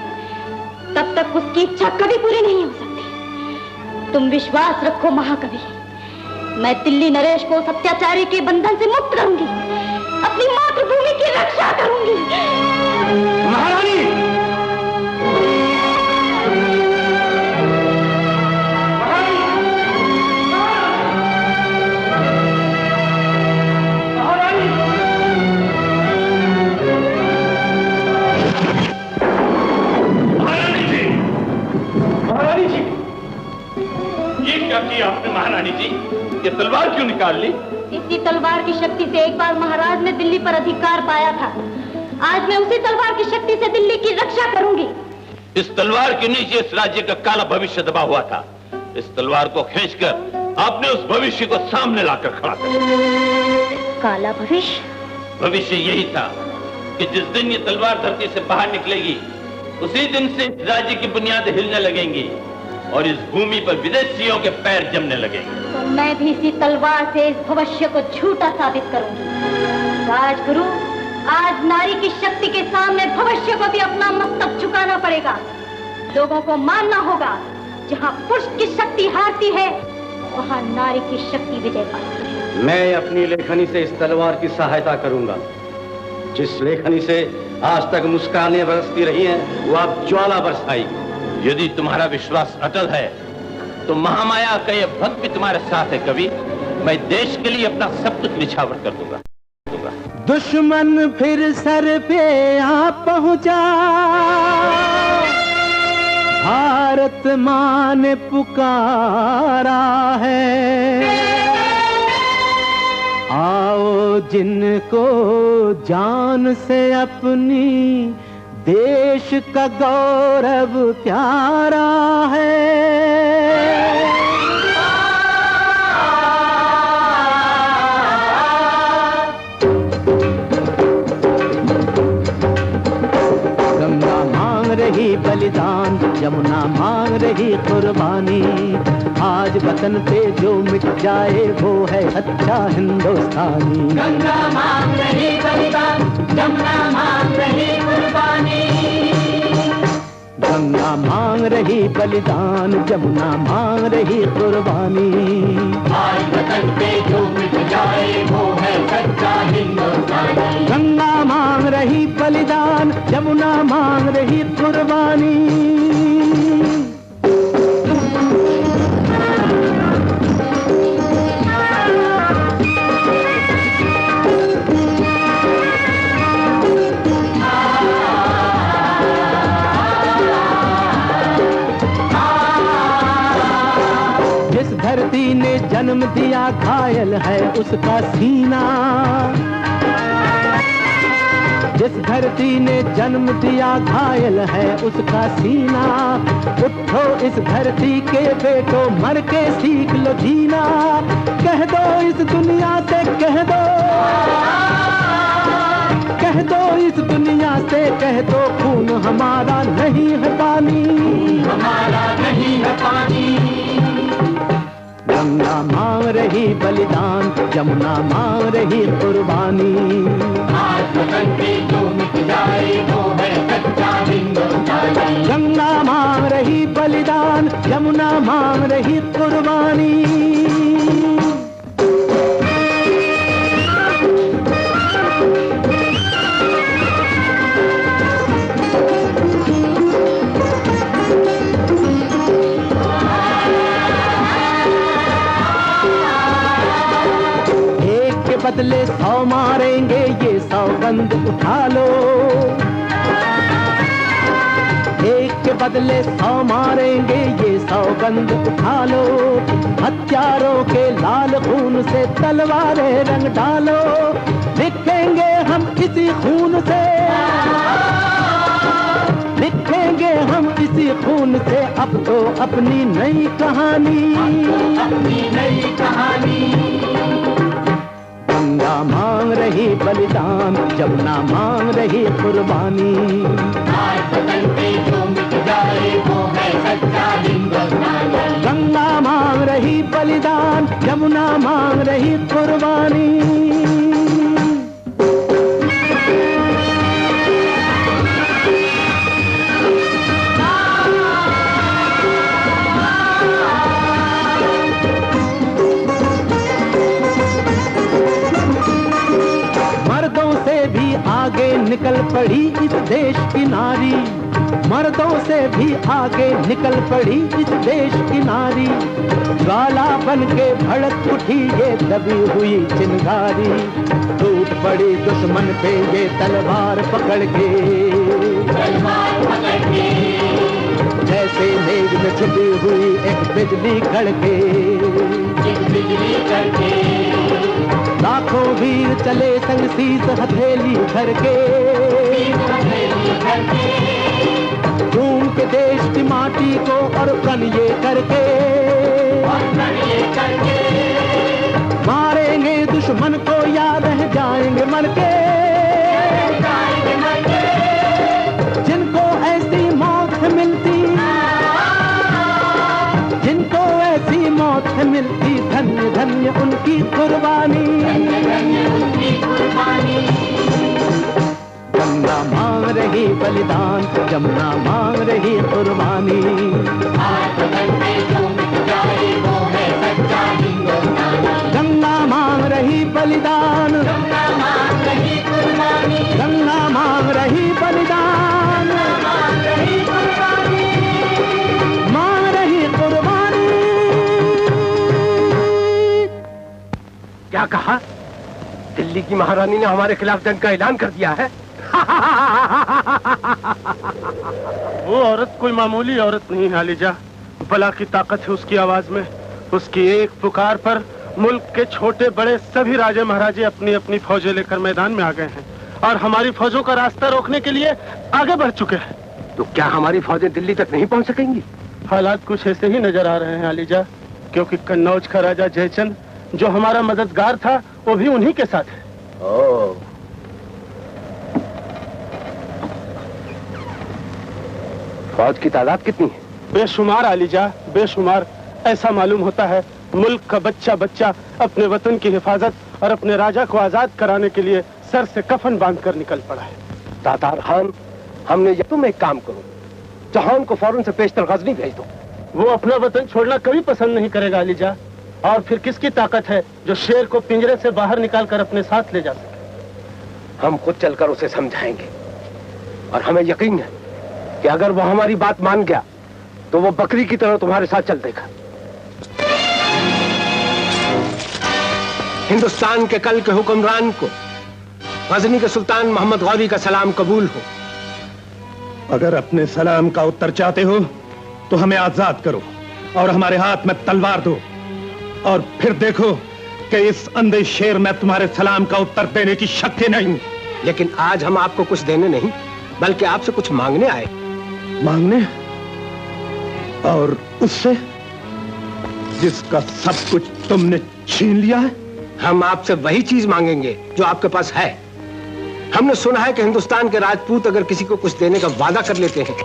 तब तक उसकी इच्छा कभी पूरी नहीं हो सकती। तुम विश्वास रखो महाकवि, मैं दिल्ली नरेश को उस अत्याचारी के बंधन से मुक्त करूंगी, अपनी मातृभूमि की रक्षा करूंगी। महारानी! क्या किया आपने महारानी जी? ये तलवार क्यों निकाल ली? इसी तलवार की शक्ति से एक बार महाराज ने दिल्ली पर अधिकार पाया था। आज मैं उसी तलवार की शक्ति से दिल्ली की रक्षा करूंगी। इस तलवार के नीचे इस राज्य का काला भविष्य दबा हुआ था। इस तलवार को खींचकर आपने उस भविष्य को सामने लाकर खड़ा कर दिया। काला भविष्य? भविष्य यही था कि जिस दिन ये तलवार धरती से बाहर निकलेगी, उसी दिन से इस राज्य की बुनियादें हिलने लगेंगी और इस भूमि पर विदेशियों के पैर जमने लगेंगे। तो मैं भी इसी तलवार से इस भविष्य को झूठा साबित करूंगी। राजगुरु, आज नारी की शक्ति के सामने भविष्य को भी अपना मस्तक झुकाना पड़ेगा। लोगों को मानना होगा, जहाँ पुरुष की शक्ति हारती है, वहाँ नारी की शक्ति विजय पाती है। मैं अपनी लेखनी से इस तलवार की सहायता करूंगा। जिस लेखनी से आज तक मुस्कानें बरसती रही हैं, वो अब ज्वाला बरसाएगी। यदि तुम्हारा विश्वास अटल है तो महामाया का ये भक्त भी तुम्हारे साथ है कवि। मैं देश के लिए अपना सब कुछ निछावर कर दूंगा। दुश्मन फिर सर पे आ पहुंचा, भारत माँ ने पुकारा है। आओ जिनको जान से अपनी देश का गौरव प्यारा है। गंगा मांग रही बलिदान, यमुना मांग रही कुर्बानी। आज वतन पे जो मिट जाए वो है सच्चा हिंदुस्तानी। गंगा मांग रही बलिदान, यमुना मांग रही कुर्बानी। गंगा मांग रही बलिदान, यमुना मांग रही कुर्बानी। आज वतन पे जो मिट जाए वो है सच्चा हिंदुस्तानी। गंगा मांग रही बलिदान, यमुना मांग रही कुर्बानी। धरती ने जन्म दिया घायल है उसका सीना। जिस धरती ने जन्म दिया घायल है उसका सीना। उठो इस धरती के बेटो, मर के सीख लो जीना। कह दो इस दुनिया से, कह दो इस दुनिया से, कह दो खून हमारा नहीं है पानी, हमारा नहीं है पानी। गंगा मांग रही बलिदान, यमुना मांग रही कुर्बानी। आज वतन पे जो मिट जाए वो है सच्चा हिंदुस्तानी। गंगा मांग रही बलिदान, यमुना मांग रही कुर्बानी। बदले 100 मारेंगे ये सौगंध उठा लो। एक के बदले 100 मारेंगे ये सौगंध उठा लो। हत्यारों के लाल खून से तलवारें रंग डालो। लिखेंगे हम इसी खून से, लिखेंगे हम इसी खून से अब तो अपनी नई कहानी, अपनी नई कहानी। गंगा मांग रही बलिदान, यमुना मांग रही कुर्बानी। आज वतन पे जो मिट जाए वो है सच्चा हिंदुस्तानी। गंगा मांग रही बलिदान, यमुना मांग रही कुर्बानी। आगे निकल पड़ी इस देश की नारी, मर्दों से भी आगे निकल पड़ी इस देश की नारी। ज्वाला बन के भड़क उठी ये दबी हुई चिंगारी। टूट पड़ी दुश्मन पे ये तलवार पकड़ के, जैसे मेघ में छुपी हुई एक बिजली कड़के। लाखों वीर चले संग शीश हथेली भर के। झूम के देश की माटी को और कन ये करके। मारेंगे दुश्मन को या रह जाएंगे मर के। जिनको ऐसी की कुर्बानी, गंगा मांग रही बलिदान, जमुना मांग रही कुर्बानी। गंगा मांग रही बलिदान, गंगा मांग रही कुर्बानी, गंगा मांग रही बलिदान, मांग रही कुर्बानी, मांग रही कुर्बानी। क्या कहा? दिल्ली की महारानी ने हमारे खिलाफ जंग का ऐलान कर दिया है? वो औरत कोई मामूली औरत नहीं है आलिजा। बला की ताकत है उसकी आवाज में। उसकी एक पुकार पर मुल्क के छोटे बड़े सभी राजे महाराजे अपनी अपनी फौजें लेकर मैदान में आ गए हैं और हमारी फौजों का रास्ता रोकने के लिए आगे बढ़ चुके हैं। तो क्या हमारी फौजें दिल्ली तक नहीं पहुंच सकेंगी? हालात कुछ ऐसे ही नजर आ रहे हैं आलिजा, क्योंकि कन्नौज का राजा जयचंद जो हमारा मददगार था वो भी उन्हीं के साथ है। फौज की तादाद कितनी है? बेशुमार आलिजा, बेशुमार। ऐसा मालूम होता है मुल्क का बच्चा बच्चा अपने वतन की हिफाजत और अपने राजा को आजाद कराने के लिए सर से कफन बांधकर निकल पड़ा है। तातार खान, हमने तुम एक काम करो, जहान को फौरन से पेशतर गजनी भेज दो। वो अपना वतन छोड़ना कभी पसंद नहीं करेगा आलिजा। और फिर किसकी ताकत है जो शेर को पिंजरे से बाहर निकालकर अपने साथ ले जा सके? हम खुद चलकर उसे समझाएंगे और हमें यकीन है कि अगर वो हमारी बात मान गया तो वो बकरी की तरह तुम्हारे साथ चल देगा। हिंदुस्तान के कल के हुक्मरान को गजनी के सुल्तान मोहम्मद गौरी का सलाम कबूल हो। अगर अपने सलाम का उत्तर चाहते हो तो हमें आजाद करो और हमारे हाथ में तलवार दो, और फिर देखो कि इस अंधे शेर में तुम्हारे सलाम का उत्तर देने की शक्ति नहीं। लेकिन आज हम आपको कुछ देने नहीं बल्कि आपसे कुछ मांगने आए। मांगने? और उससे जिसका सब कुछ तुमने छीन लिया है? हम आपसे वही चीज मांगेंगे जो आपके पास है। हमने सुना है कि हिंदुस्तान के राजपूत अगर किसी को कुछ देने का वादा कर लेते हैं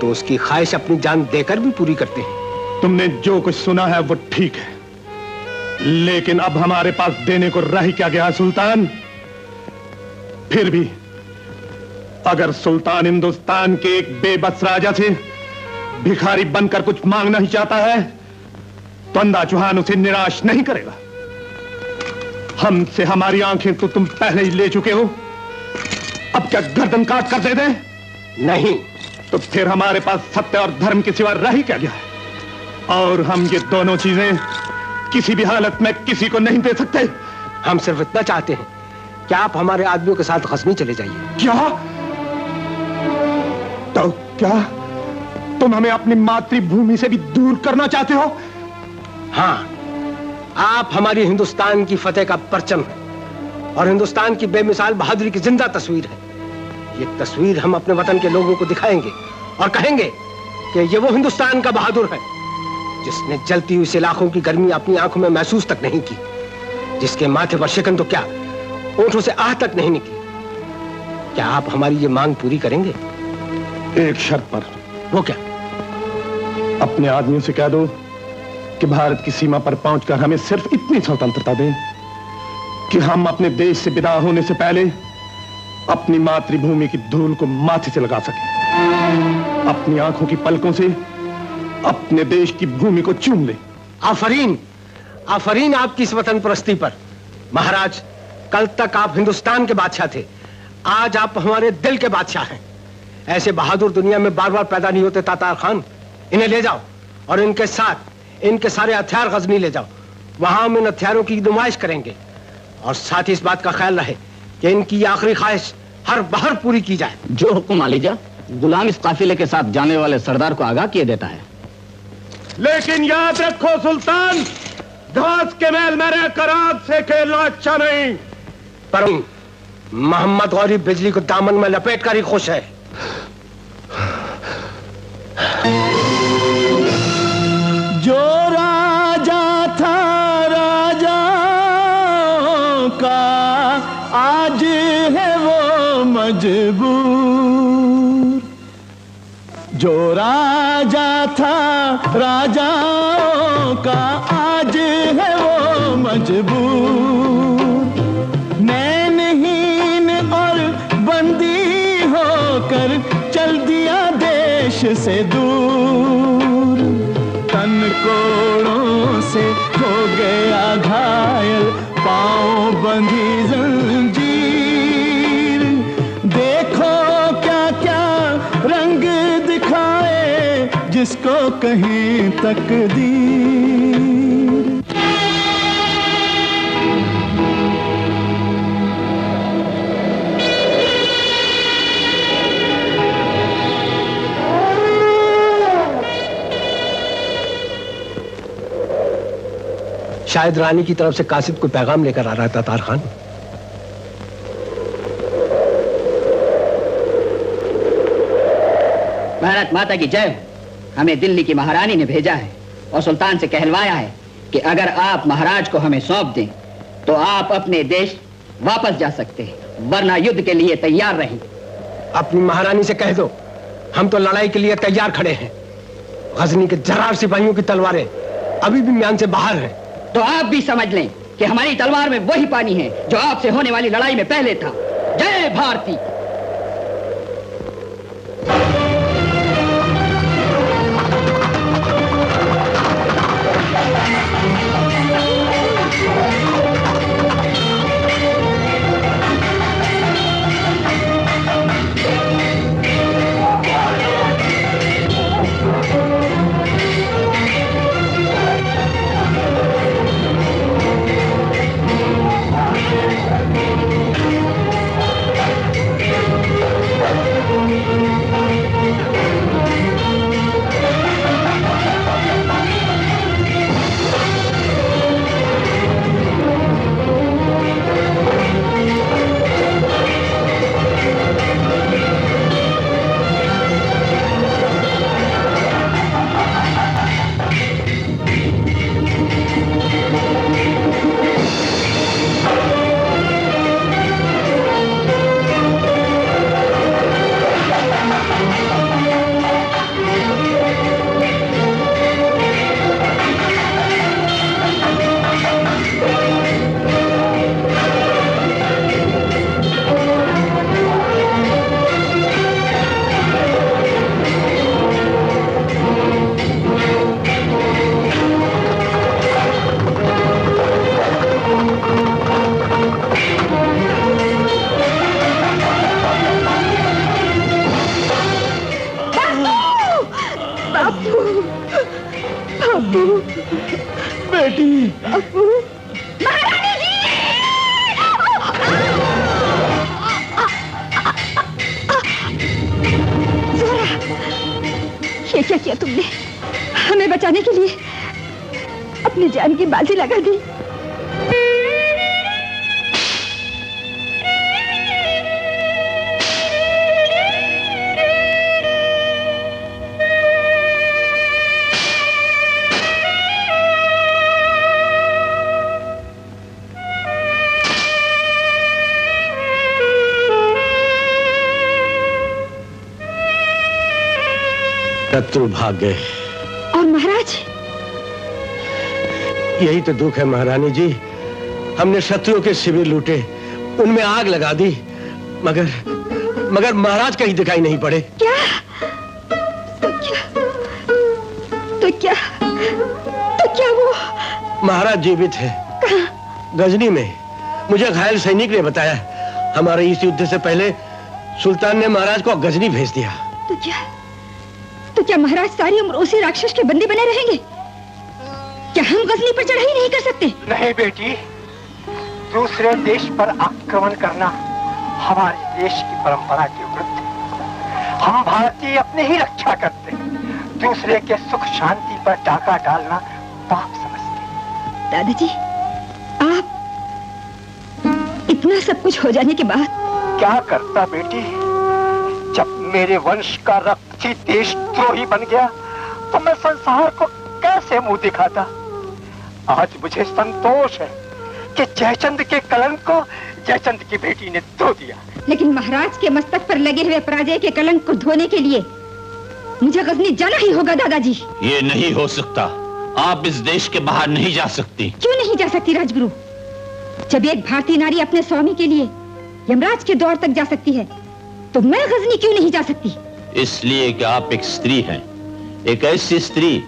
तो उसकी ख्वाहिश अपनी जान देकर भी पूरी करते हैं। तुमने जो कुछ सुना है वो ठीक है, लेकिन अब हमारे पास देने को रह क्या गया सुल्तान? फिर भी अगर सुल्तान हिंदुस्तान के एक बेबस राजा से भिखारी बनकर कुछ मांगना ही चाहता है तो अंधा चौहान उसे निराश नहीं करेगा। हमसे हमारी आंखें तो तुम पहले ही ले चुके हो, अब क्या गर्दन काट कर दे दें? नहीं। तो फिर हमारे पास सत्य और धर्म के सिवा रह ही क्या गया है? और हम ये दोनों चीजें किसी भी हालत में किसी को नहीं दे सकते। हम सिर्फ इतना चाहते हैं कि आप हमारे आदमियों के साथ गजनी चले जाइए। क्या? तो क्या तुम हमें अपनी मातृभूमि से भी दूर करना चाहते हो? हाँ, आप हमारी हिंदुस्तान की फतेह का परचम है और हिंदुस्तान की बेमिसाल बहादुरी की जिंदा तस्वीर है। ये तस्वीर हम अपने वतन के लोगों को दिखाएंगे और कहेंगे कि ये वो हिंदुस्तान का बहादुर है जिसने जलती हुई सलाखों की गर्मी अपनी आंखों में महसूस तक नहीं की, जिसके माथे पर शिकन तो क्या होठों से आह तक नहीं निकली। क्या आप हमारी ये मांग पूरी करेंगे? एक शर्त पर। वो क्या? अपने आदमियों से कह दो कि भारत की सीमा पर पहुंचकर हमें सिर्फ इतनी स्वतंत्रता दें कि हम अपने देश से विदा होने से पहले अपनी मातृभूमि की धूल को माथे से लगा सकें, अपनी आंखों की पलकों से अपने देश की भूमि को चूम ले। आफरीन, आफरीन आपकी इस वतन परस्ती पर। महाराज, कल तक आप हिंदुस्तान के बादशाह थे, आज आप हमारे दिल के बादशाह हैं। ऐसे बहादुर दुनिया में बार बार पैदा नहीं होते। तातार खान, इन्हें ले जाओ और इनके साथ इनके सारे हथियार गजनी ले जाओ। वहां हम इन हथियारों की नुमाइश करेंगे और साथ ही इस बात का ख्याल रहे कि इनकी आखिरी ख्वाहिश हर बहर पूरी की जाए। जो हुक्म आलिजा, गुलाम इस काफिले के साथ जाने वाले सरदार को आगाह किए देता है। लेकिन याद रखो सुल्तान, घास के मेल में रहकर आग से खेलना अच्छा नहीं। पर मोहम्मद गौरी बिजली को दामन में लपेट कर ही खुश है। जो राजा था राजाओं का आज है वो मजबूर। जो राजा था राजाओं का आज है वो मजबूर, नैनहीन और बंदी होकर चल दिया देश से दूर। तन कोड़ों से हो गया घायल, पाँव बंधी जंजीर। देखो क्या क्या रंग दिखाए जिसको कहीं तकदीर। शायद रानी की तरफ से कासिद को पैगाम लेकर आ रहा था तार खान। भारत माता की जय हो। हमें दिल्ली की महारानी ने भेजा है और सुल्तान से कहलवाया है कि अगर आप महाराज को हमें सौंप दें तो आप अपने देश वापस जा सकते हैं, वरना युद्ध के लिए तैयार रहें। अपनी महारानी से कह दो हम तो लड़ाई के लिए तैयार खड़े हैं। गजनी के जरार सिपाहियों की तलवारें अभी भी म्यान से बाहर हैं। तो आप भी समझ लें कि हमारी तलवार में वही पानी है जो आपसे होने वाली लड़ाई में पहले था। जय भारती। जान की बाजी लगा दी। शत्रु भाग गए। और महाराज? यही तो दुख है महारानी जी। हमने शत्रुओं के शिविर लूटे, उनमें आग लगा दी, मगर महाराज कहीं दिखाई नहीं पड़े। क्या? तो क्या वो? महाराज जीवित है। कहाँ? गजनी में। मुझे घायल सैनिक ने बताया। हमारे इस युद्ध से पहले सुल्तान ने महाराज को गजनी भेज दिया। तो क्या महाराज सारी उम्र उसी राक्षस के बंदी बने रहेंगे? क्या हम गजनी पर चढ़ाई नहीं कर सकते? नहीं बेटी, दूसरे देश पर आक्रमण करना हमारे देश की परंपरा के विरुद्ध है। हम भारतीय अपने ही रक्षा करते हैं, दूसरे के सुख शांति पर डाका डालना पाप समझते हैं। दादाजी, आप इतना सब कुछ हो जाने के बाद क्या करता बेटी? जब मेरे वंश का रक्त ही देशद्रोही बन गया तो मैं संसार को कैसे मुंह दिखाता? आज मुझे संतोष है कि जयचंद के कलंक को जयचंद की बेटी ने धो दिया। लेकिन महाराज के मस्तक पर लगे हुए पराजय के कलंक को धोने के लिए मुझे गजनी जाना ही होगा दादाजी। ये नहीं हो सकता। आप इस देश के बाहर नहीं जा सकती। क्यों नहीं जा सकती राजगुरु? जब एक भारतीय नारी अपने स्वामी के लिए यमराज के द्वार तक जा सकती है, तो मैं गजनी क्यों नहीं जा सकती? इसलिए कि आप एक स्त्री हैं, एक ऐसी स्त्री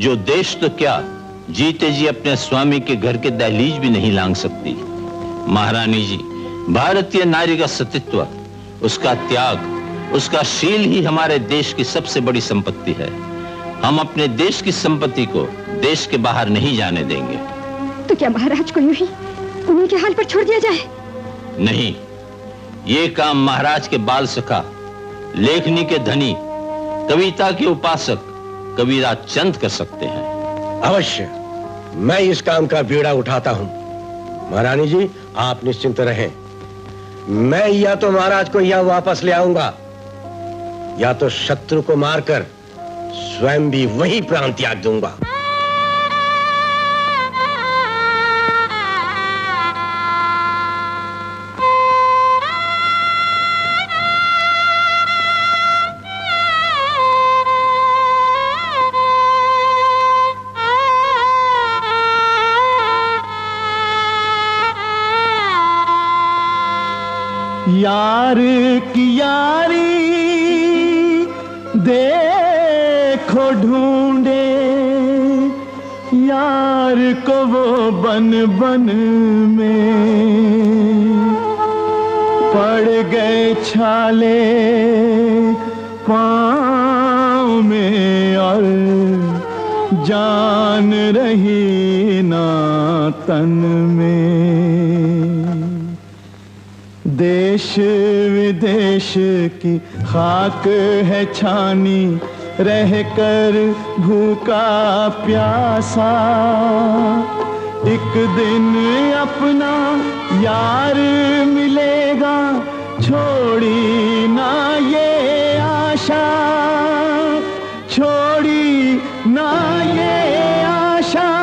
जो देश तो क्या जीते जी अपने स्वामी के घर के दहलीज भी नहीं लांघ सकती। महारानी जी, भारतीय नारी का सतीत्व, उसका त्याग, उसका शील ही हमारे देश की सबसे बड़ी संपत्ति है। हम अपने देश की संपत्ति को देश के बाहर नहीं जाने देंगे। तो क्या महाराज को यूं ही उन्हीं के हाल पर छोड़ दिया जाए? नहीं, ये काम महाराज के बाल सखा, लेखनी के धनी, कविता के उपासक कबीरा चंद कर सकते हैं। अवश्य मैं इस काम का बीड़ा उठाता हूं। महारानी जी, आप निश्चिंत रहें। मैं या तो महाराज को यह वापस ले आऊंगा, या तो शत्रु को मारकर स्वयं भी वही प्राण त्याग दूंगा। यार की यारी देखो ढूंढे, यार को वो बन बन में पड़ गए छाले पाँव में, और जान रही ना तन में। देश विदेश की खाक है छानी, रहकर भूखा प्यासा, एक दिन अपना यार मिलेगा, छोड़ी ना ये आशा, छोड़ी ना ये आशा।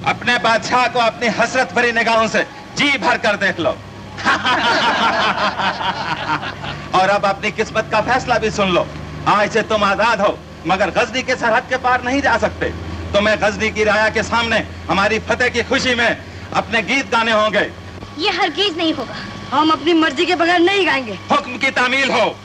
अपने बादशाह को अपनी हसरत भरी निगाहों से जी भर कर देख लो। और अब अपनी किस्मत का फैसला भी सुन लो। आज से तुम आजाद हो, मगर गजनी के सरहद के पार नहीं जा सकते। तुम्हें गजनी की राया के सामने हमारी फतेह की खुशी में अपने गीत गाने होंगे। ये हरगिज नहीं होगा। हम अपनी मर्जी के बगैर नहीं गाएंगे। हुक्म की तामील हो।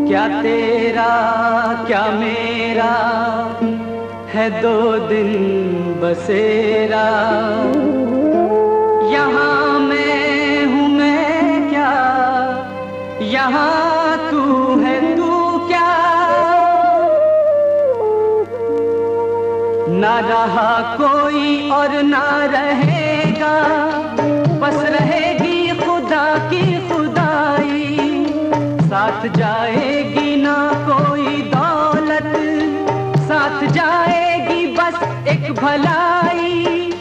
क्या तेरा क्या मेरा है दो दिन बसेरा, यहाँ मैं हूँ मैं क्या, यहाँ तू है तू क्या। ना रहा कोई और ना रहेगा, बस रहेगी खुदा की खुदाई। साथ जाएगी ना कोई दौलत, साथ जाएगी बस एक भलाई।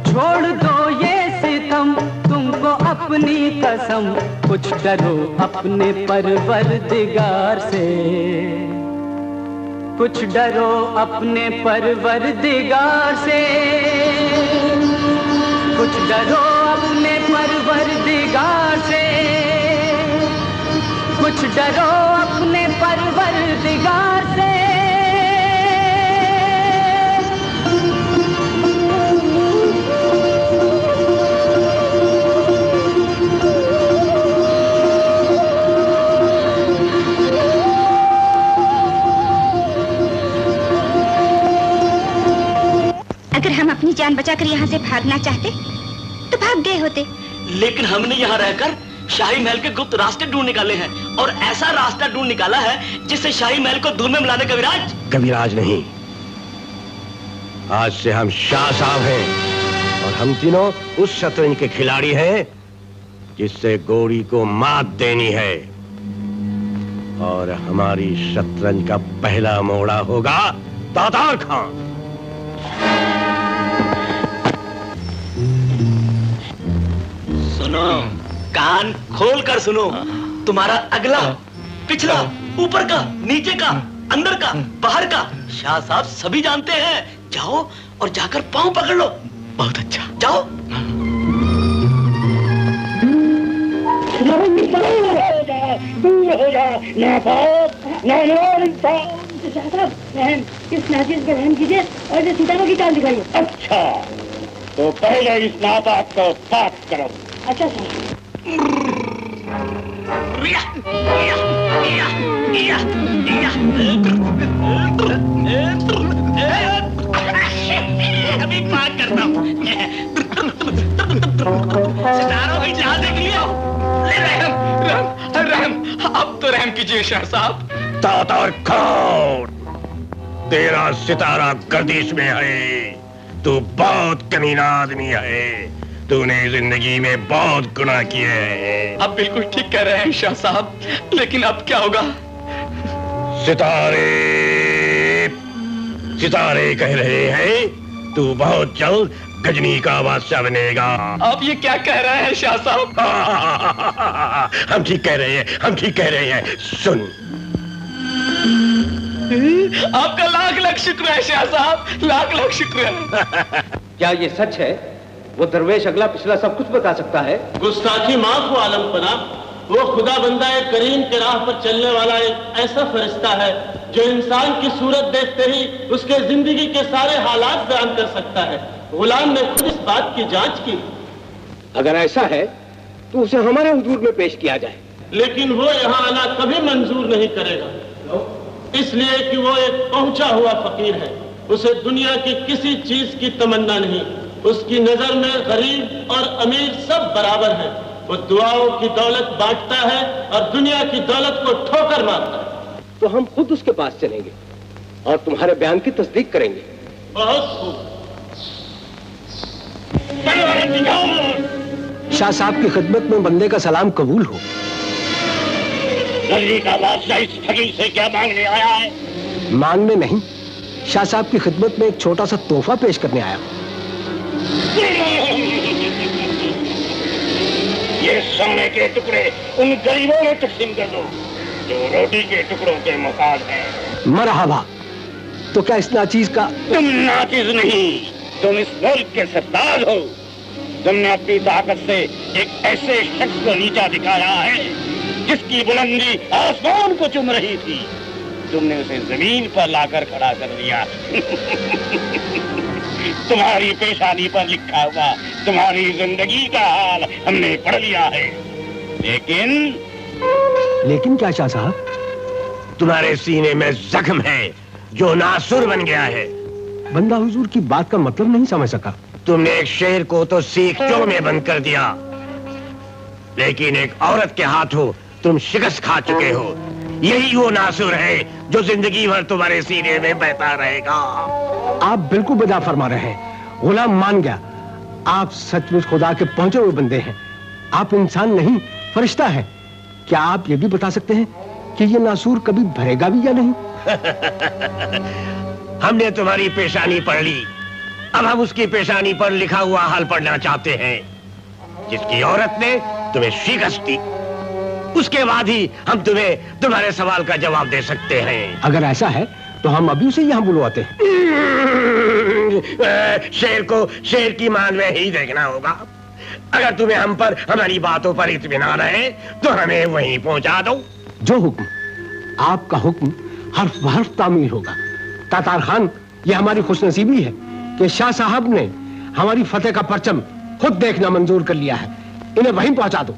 छोड़ दो ये सितम, तुमको अपनी कसम, कुछ डरो अपने परवरदिगार से, कुछ डरो अपने परवरदिगार से, कुछ डरो अपने परवरदिगार से, कुछ डरो अपने परवरदिगार से। अगर हम अपनी जान बचाकर यहाँ से भागना चाहते तो भाग गए होते, लेकिन हमने यहाँ रहकर शाही महल के गुप्त रास्ते ढूंढ निकाले हैं, और ऐसा रास्ता ढूंढ निकाला है जिससे शाही महल को धूल में मिला दे। कविराज, कविराज नहीं, आज से हम शाह साहब हैं, और हम तीनों उस शतरंज के खिलाड़ी हैं जिससे गोरी को मात देनी है। और हमारी शतरंज का पहला मोड़ा होगा तातार खान। सुनो, कान खोल कर सुनो, तुम्हारा अगला, पिछला, ऊपर का, नीचे का, अंदर का, बाहर का, शाह साहब सभी जानते हैं। जाओ और जाकर पांव पकड़ लो। बहुत अच्छा, जाओ। दूर हो जा, इस नाजिश पर रहम कीजिए और इसे सितारों की चाल दिखाइए। अच्छा, तो पहले इस नापाक को पाक करो। अच्छा सर। अभी पाक करता हूँ। सितारों की चाल देख लिया। रहम, अब तो रहम कीजिए शाह साहब। तातार खान, तेरा सितारा गर्दिश में है। तू बहुत कमीना आदमी है, तूने जिंदगी में बहुत गुनाह किए हैं। आप बिल्कुल ठीक कह रहे हैं शाह साहब, लेकिन अब क्या होगा? सितारे सितारे कह रहे हैं तू बहुत जल्द गजनी का बादशाह बनेगा। आप ये क्या कह रहे हैं शाह साहब? हम ठीक कह रहे हैं, हम ठीक कह रहे हैं। सुन, आपका लाख लाख शुक्र है शाह साहब, लाख लाख शुक्र है। क्या ये सच है? वो दरवेश अगला पिछला सब कुछ बता सकता है? गुस्ताखी माफ हो आलम पना, वो खुदा बंदा करीम के राह पर चलने वाला एक ऐसा फरिश्ता है जो इंसान की सूरत देखते ही उसके जिंदगी के सारे हालात बयान कर सकता है। गुलाम ने खुद इस बात की जांच की। अगर ऐसा है तो उसे हमारे हुजूर में पेश किया जाए। लेकिन वो यहाँ आना कभी मंजूर नहीं करेगा, इसलिए कि वो एक पहुंचा हुआ फकीर है। उसे दुनिया की किसी चीज की तमन्ना नहीं। उसकी नजर में गरीब और अमीर सब बराबर हैं। वो दुआओं की दौलत बांटता है और दुनिया की दौलत को ठोकर मारता है। तो हम खुद उसके पास चलेंगे और तुम्हारे बयान की तस्दीक करेंगे। बहुत खूब। शाह साहब की खिदमत में बंदे का सलाम कबूल हो। दिल्ली का बादशाह इस फकीर से क्या मांगने आया है? मांगने नहीं, शाह साहब की खिदमत में एक छोटा सा तोहफा पेश करने आया। ये सोने के टुकड़े उन गरीबों में तकसीम कर दो जो रोटी के टुकड़ों के मुकाद हैं। मरहबा। तो क्या इस नाचीज का? तुम नाचीज नहीं, तुम इस मुल्क के सरताज हो। तुमने अपनी ताकत से एक ऐसे शख्स को नीचा दिखाया है जिसकी बुलंदी आसमान को चुम रही थी। तुमने उसे जमीन पर लाकर खड़ा कर दिया। तुम्हारी पेशानी पर लिखा हुआ तुम्हारी जिंदगी का हाल हमने पढ़ लिया है। लेकिन क्या शाह साहब? तुम्हारे सीने में जख्म है जो नासुर बन गया है। बंदा हुजूर की बात का मतलब नहीं समझ सका। तुमने एक शेर को तो सीखचों में बंद कर दिया, लेकिन एक औरत के हाथों तुम शिकस्त खा चुके हो। यही वो नासुर है जो जिंदगी भर तुम्हारे सीने में बहता रहेगा। आप बिल्कुल बजा फरमा रहे हैं। गुलाम मान गया, आप सचमुच खुदा के पहुंचे हुए बंदे हैं। आप इंसान नहीं, फरिश्ता है। क्या आप ये भी बता सकते हैं कि ये नासूर कभी भरेगा भी या नहीं? हमने तुम्हारी पेशानी पढ़ ली, अब हम उसकी पेशानी पर लिखा हुआ हाल पढ़ना चाहते हैं, जिसकी औरत ने तुम्हें शिकस्त दी। उसके बाद ही हम तुम्हें तुम्हारे सवाल का जवाब दे सकते हैं। अगर ऐसा है तो हम अभी उसे यहाँ बुलवाते हैं। शेर को शेर की मान में ही देखना होगा। अगर तुम्हें हम पर हमारी बातों पर इत्मीनान है तो हमें वहीं पहुंचा दो। जो हुक्म, आपका हुक्म हर्फ बहर्फ तामील होगा। तातार खान, ये हमारी खुशनसीबी है कि शाह साहब ने हमारी फतेह का परचम खुद देखना मंजूर कर लिया है। इन्हें वहीं पहुंचा दो।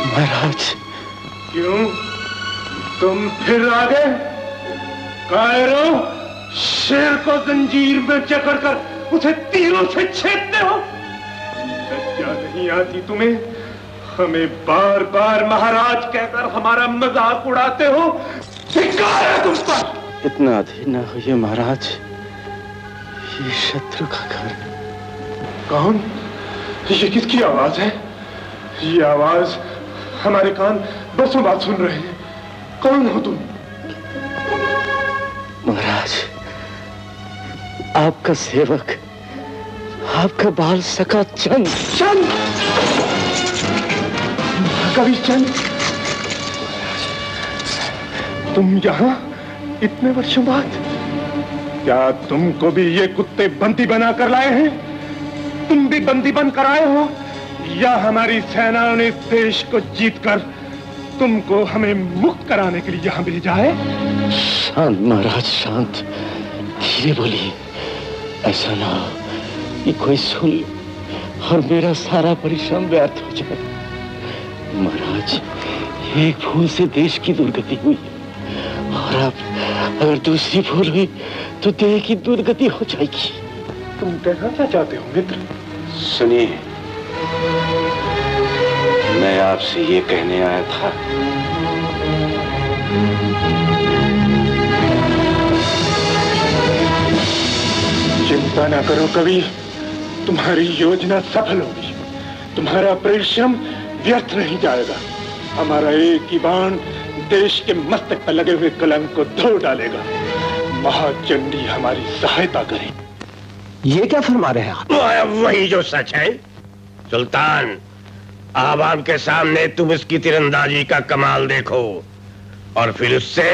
महाराज, क्यों तुम फिर आ गए? कायरो, शेर को जंजीर में जकड़कर उसे तीरों से छेदते हो। लज्जा नहीं आती तुम्हें? हमें बार बार महाराज कहकर हमारा मजाक उड़ाते हो। धिक्कार है तुम पर। इतना अधीर न होइए महाराज, ये शत्रु का घर। कौन? ये किसकी आवाज है? ये आवाज हमारे कान बसों बात सुन रहे हैं। कौन हो तुम? महाराज, आपका सेवक, आपका बाल सका चंद। चंद? कवि चंद? तुम यहाँ इतने वर्षों बाद? क्या तुमको भी ये कुत्ते बंदी बना कर लाए हैं? तुम भी बंदी बन कर आए हो, या हमारी सेनाओं ने इस देश को जीतकर तुमको हमें मुक्त कराने के लिए यहाँ भेजा है? शांत महाराज, शांत, धीरे बोलिए। ऐसा ना हो कि कोई सुन ले और मेरा सारा परिश्रम व्यर्थ हो जाए। महाराज, एक भूल से देश की दुर्गति हुई और अब अगर दूसरी भूल हुई तो देश की दुर्गति हो जाएगी। तुम कहना क्या चाहते हो मित्र? सुनिए, मैं आपसे ये कहने आया था, चिंता ना करो कवि, तुम्हारी योजना सफल होगी। तुम्हारा परिश्रम व्यर्थ नहीं जाएगा। हमारा एक ही बाण देश के मस्तक पर लगे हुए कलंक को धो डालेगा। महाचंडी हमारी सहायता करे। ये क्या फरमा रहे हैं आप? वही जो सच है सुल्तान। आवाम के सामने तुम उसकी तीरंदाजी का कमाल देखो और फिर उससे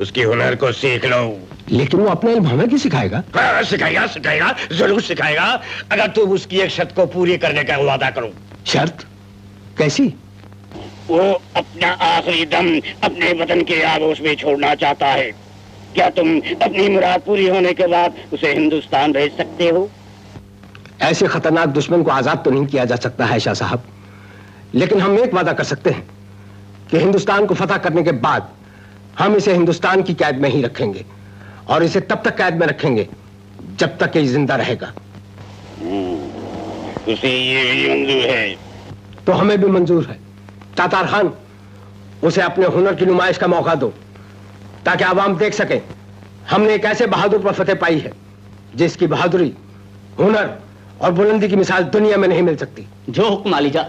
उसकी हुनर को सीख लो। लेकिन वो अपना इल्म हमें क्यों सिखाएगा? हाँ, सिखाएगा, जरूर सिखाएगा, अगर तुम उसकी एक शर्त को पूरी करने का वादा करो। शर्त? कैसी? वो अपना आखिरी दम अपने वतन के आगोश में छोड़ना चाहता है। क्या तुम अपनी मुराद पूरी होने के बाद उसे हिंदुस्तान भेज सकते हो? ऐसे खतरनाक दुश्मन को आजाद तो नहीं किया जा सकता है शाह साहब, लेकिन हम एक वादा कर सकते हैं कि हिंदुस्तान को फतह करने के बाद हम इसे हिंदुस्तान की कैद में ही रखेंगे और इसे तब तक कैद में रखेंगे जब तक ये जिंदा रहेगा। उसे ये भी मंजूर है? तो हमें भी मंजूर है। तातार खान, उसे अपने हुनर की नुमाइश का मौका दो ताकि आवाम देख सके हमने एक ऐसे बहादुर पर फतेह पाई है जिसकी बहादुरी, हुनर और बुलंदी की मिसाल दुनिया में नहीं मिल सकती। जो हुक्म आलीजा।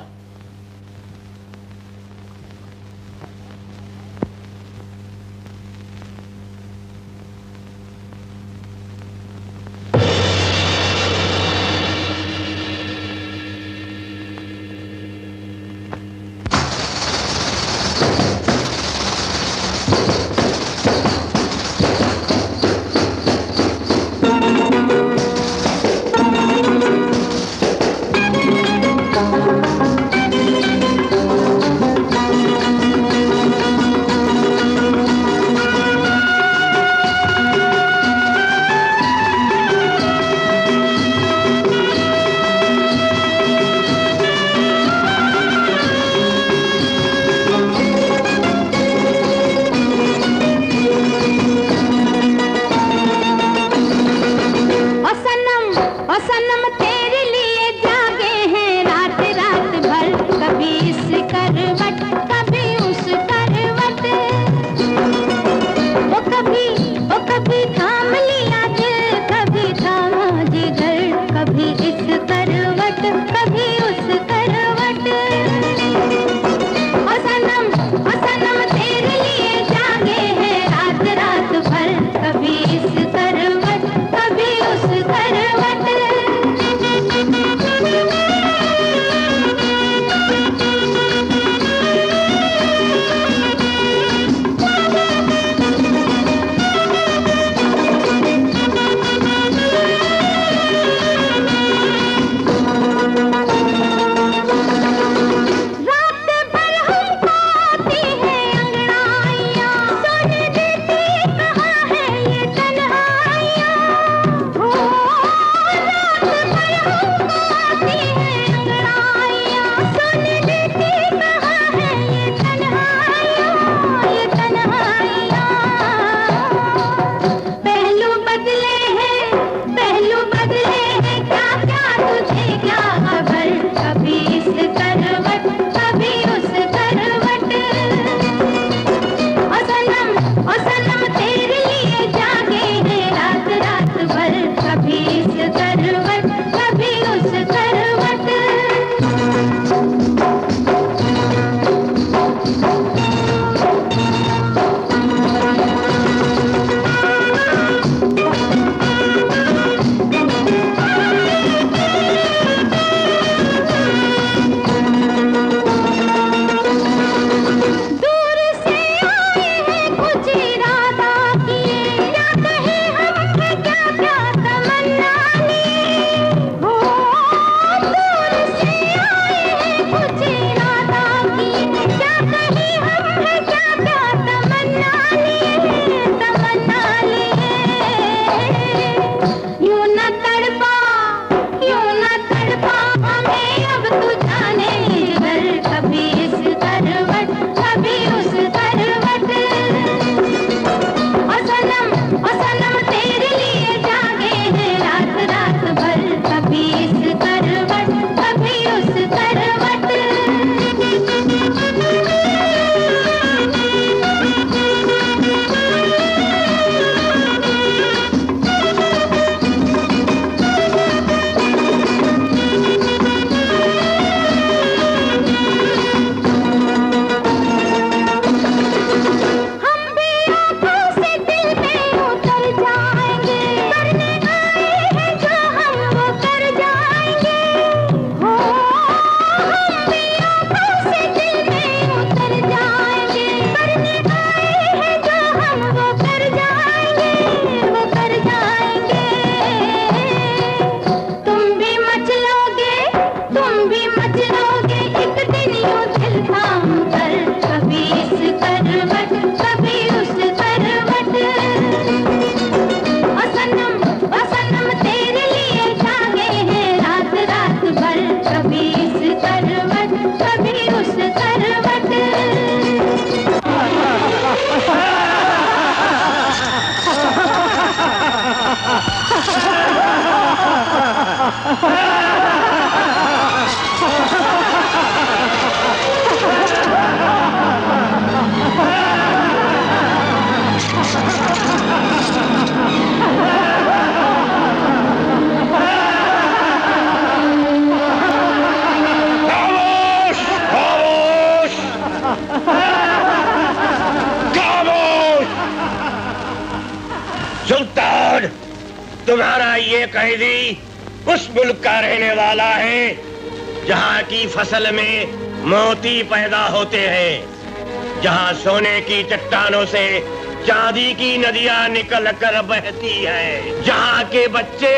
ये कैदी उस मुल्क का रहने वाला है जहाँ की फसल में मोती पैदा होते हैं, जहाँ सोने की चट्टानों से चांदी की नदियां निकल कर बहती है, जहाँ के बच्चे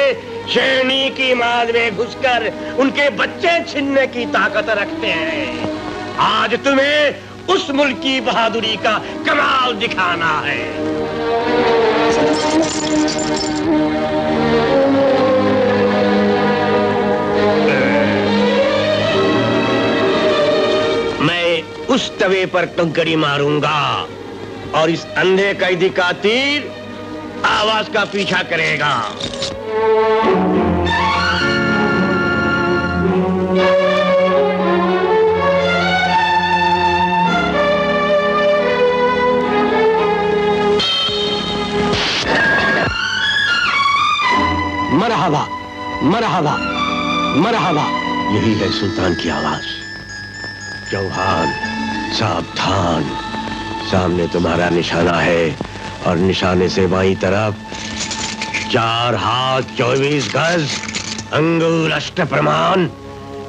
शेरनी की माद में घुसकर उनके बच्चे छीनने की ताकत रखते हैं। आज तुम्हें उस मुल्क की बहादुरी का कमाल दिखाना है। मैं उस तवे पर कंकड़ी मारूंगा और इस अंधे कैदी का तीर आवाज का पीछा करेगा। मरहबा, मरहबा, मरहबा, यही है सुल्तान की आवाज। चौहान, सावधान, सामने तुम्हारा निशाना है और निशाने से बाईं तरफ 4 हाथ 24 गज अंगूर अष्ट प्रमाण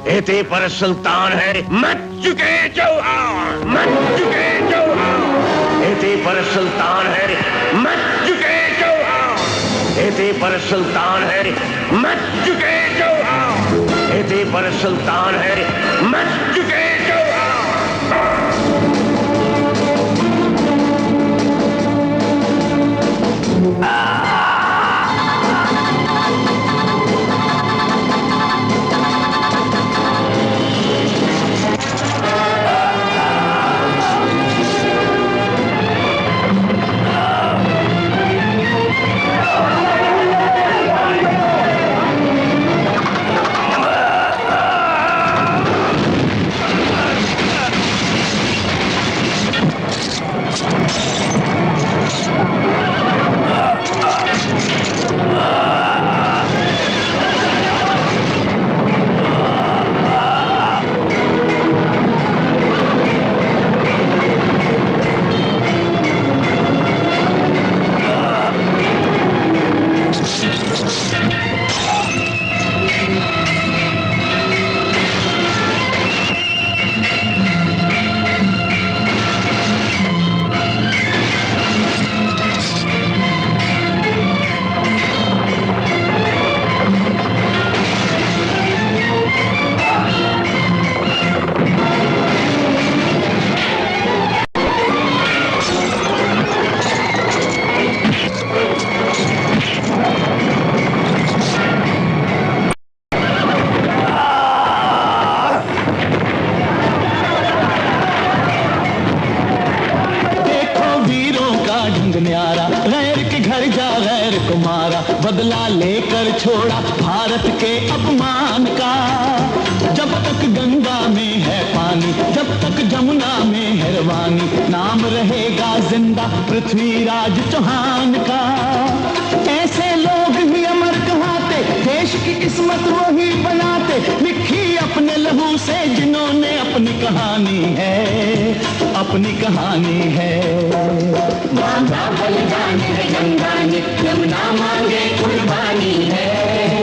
एते पर सुल्तान है। मच चुके चौहान, मच चुके चौहान, एते पर सुल्तान है। मच चुके चौहान, एते पर सुल्तान है। मच चुके चौहान, एते पर सुल्तान है। मच चुके चौहान। बदला लेकर छोड़ा भारत के अपमान का। जब तक गंगा में है पानी, जब तक जमुना में है रवानी, नाम रहेगा जिंदा पृथ्वीराज चौहान का। ऐसे लोग ही अमर कहते, देश की किस्मत वही बनाते, लिखी अपने लहू से जिन्होंने अपनी कहानी है, अपनी कहानी है। मांगा बलिदान है गंगा ने, यमुना मांगे कुर्बानी है।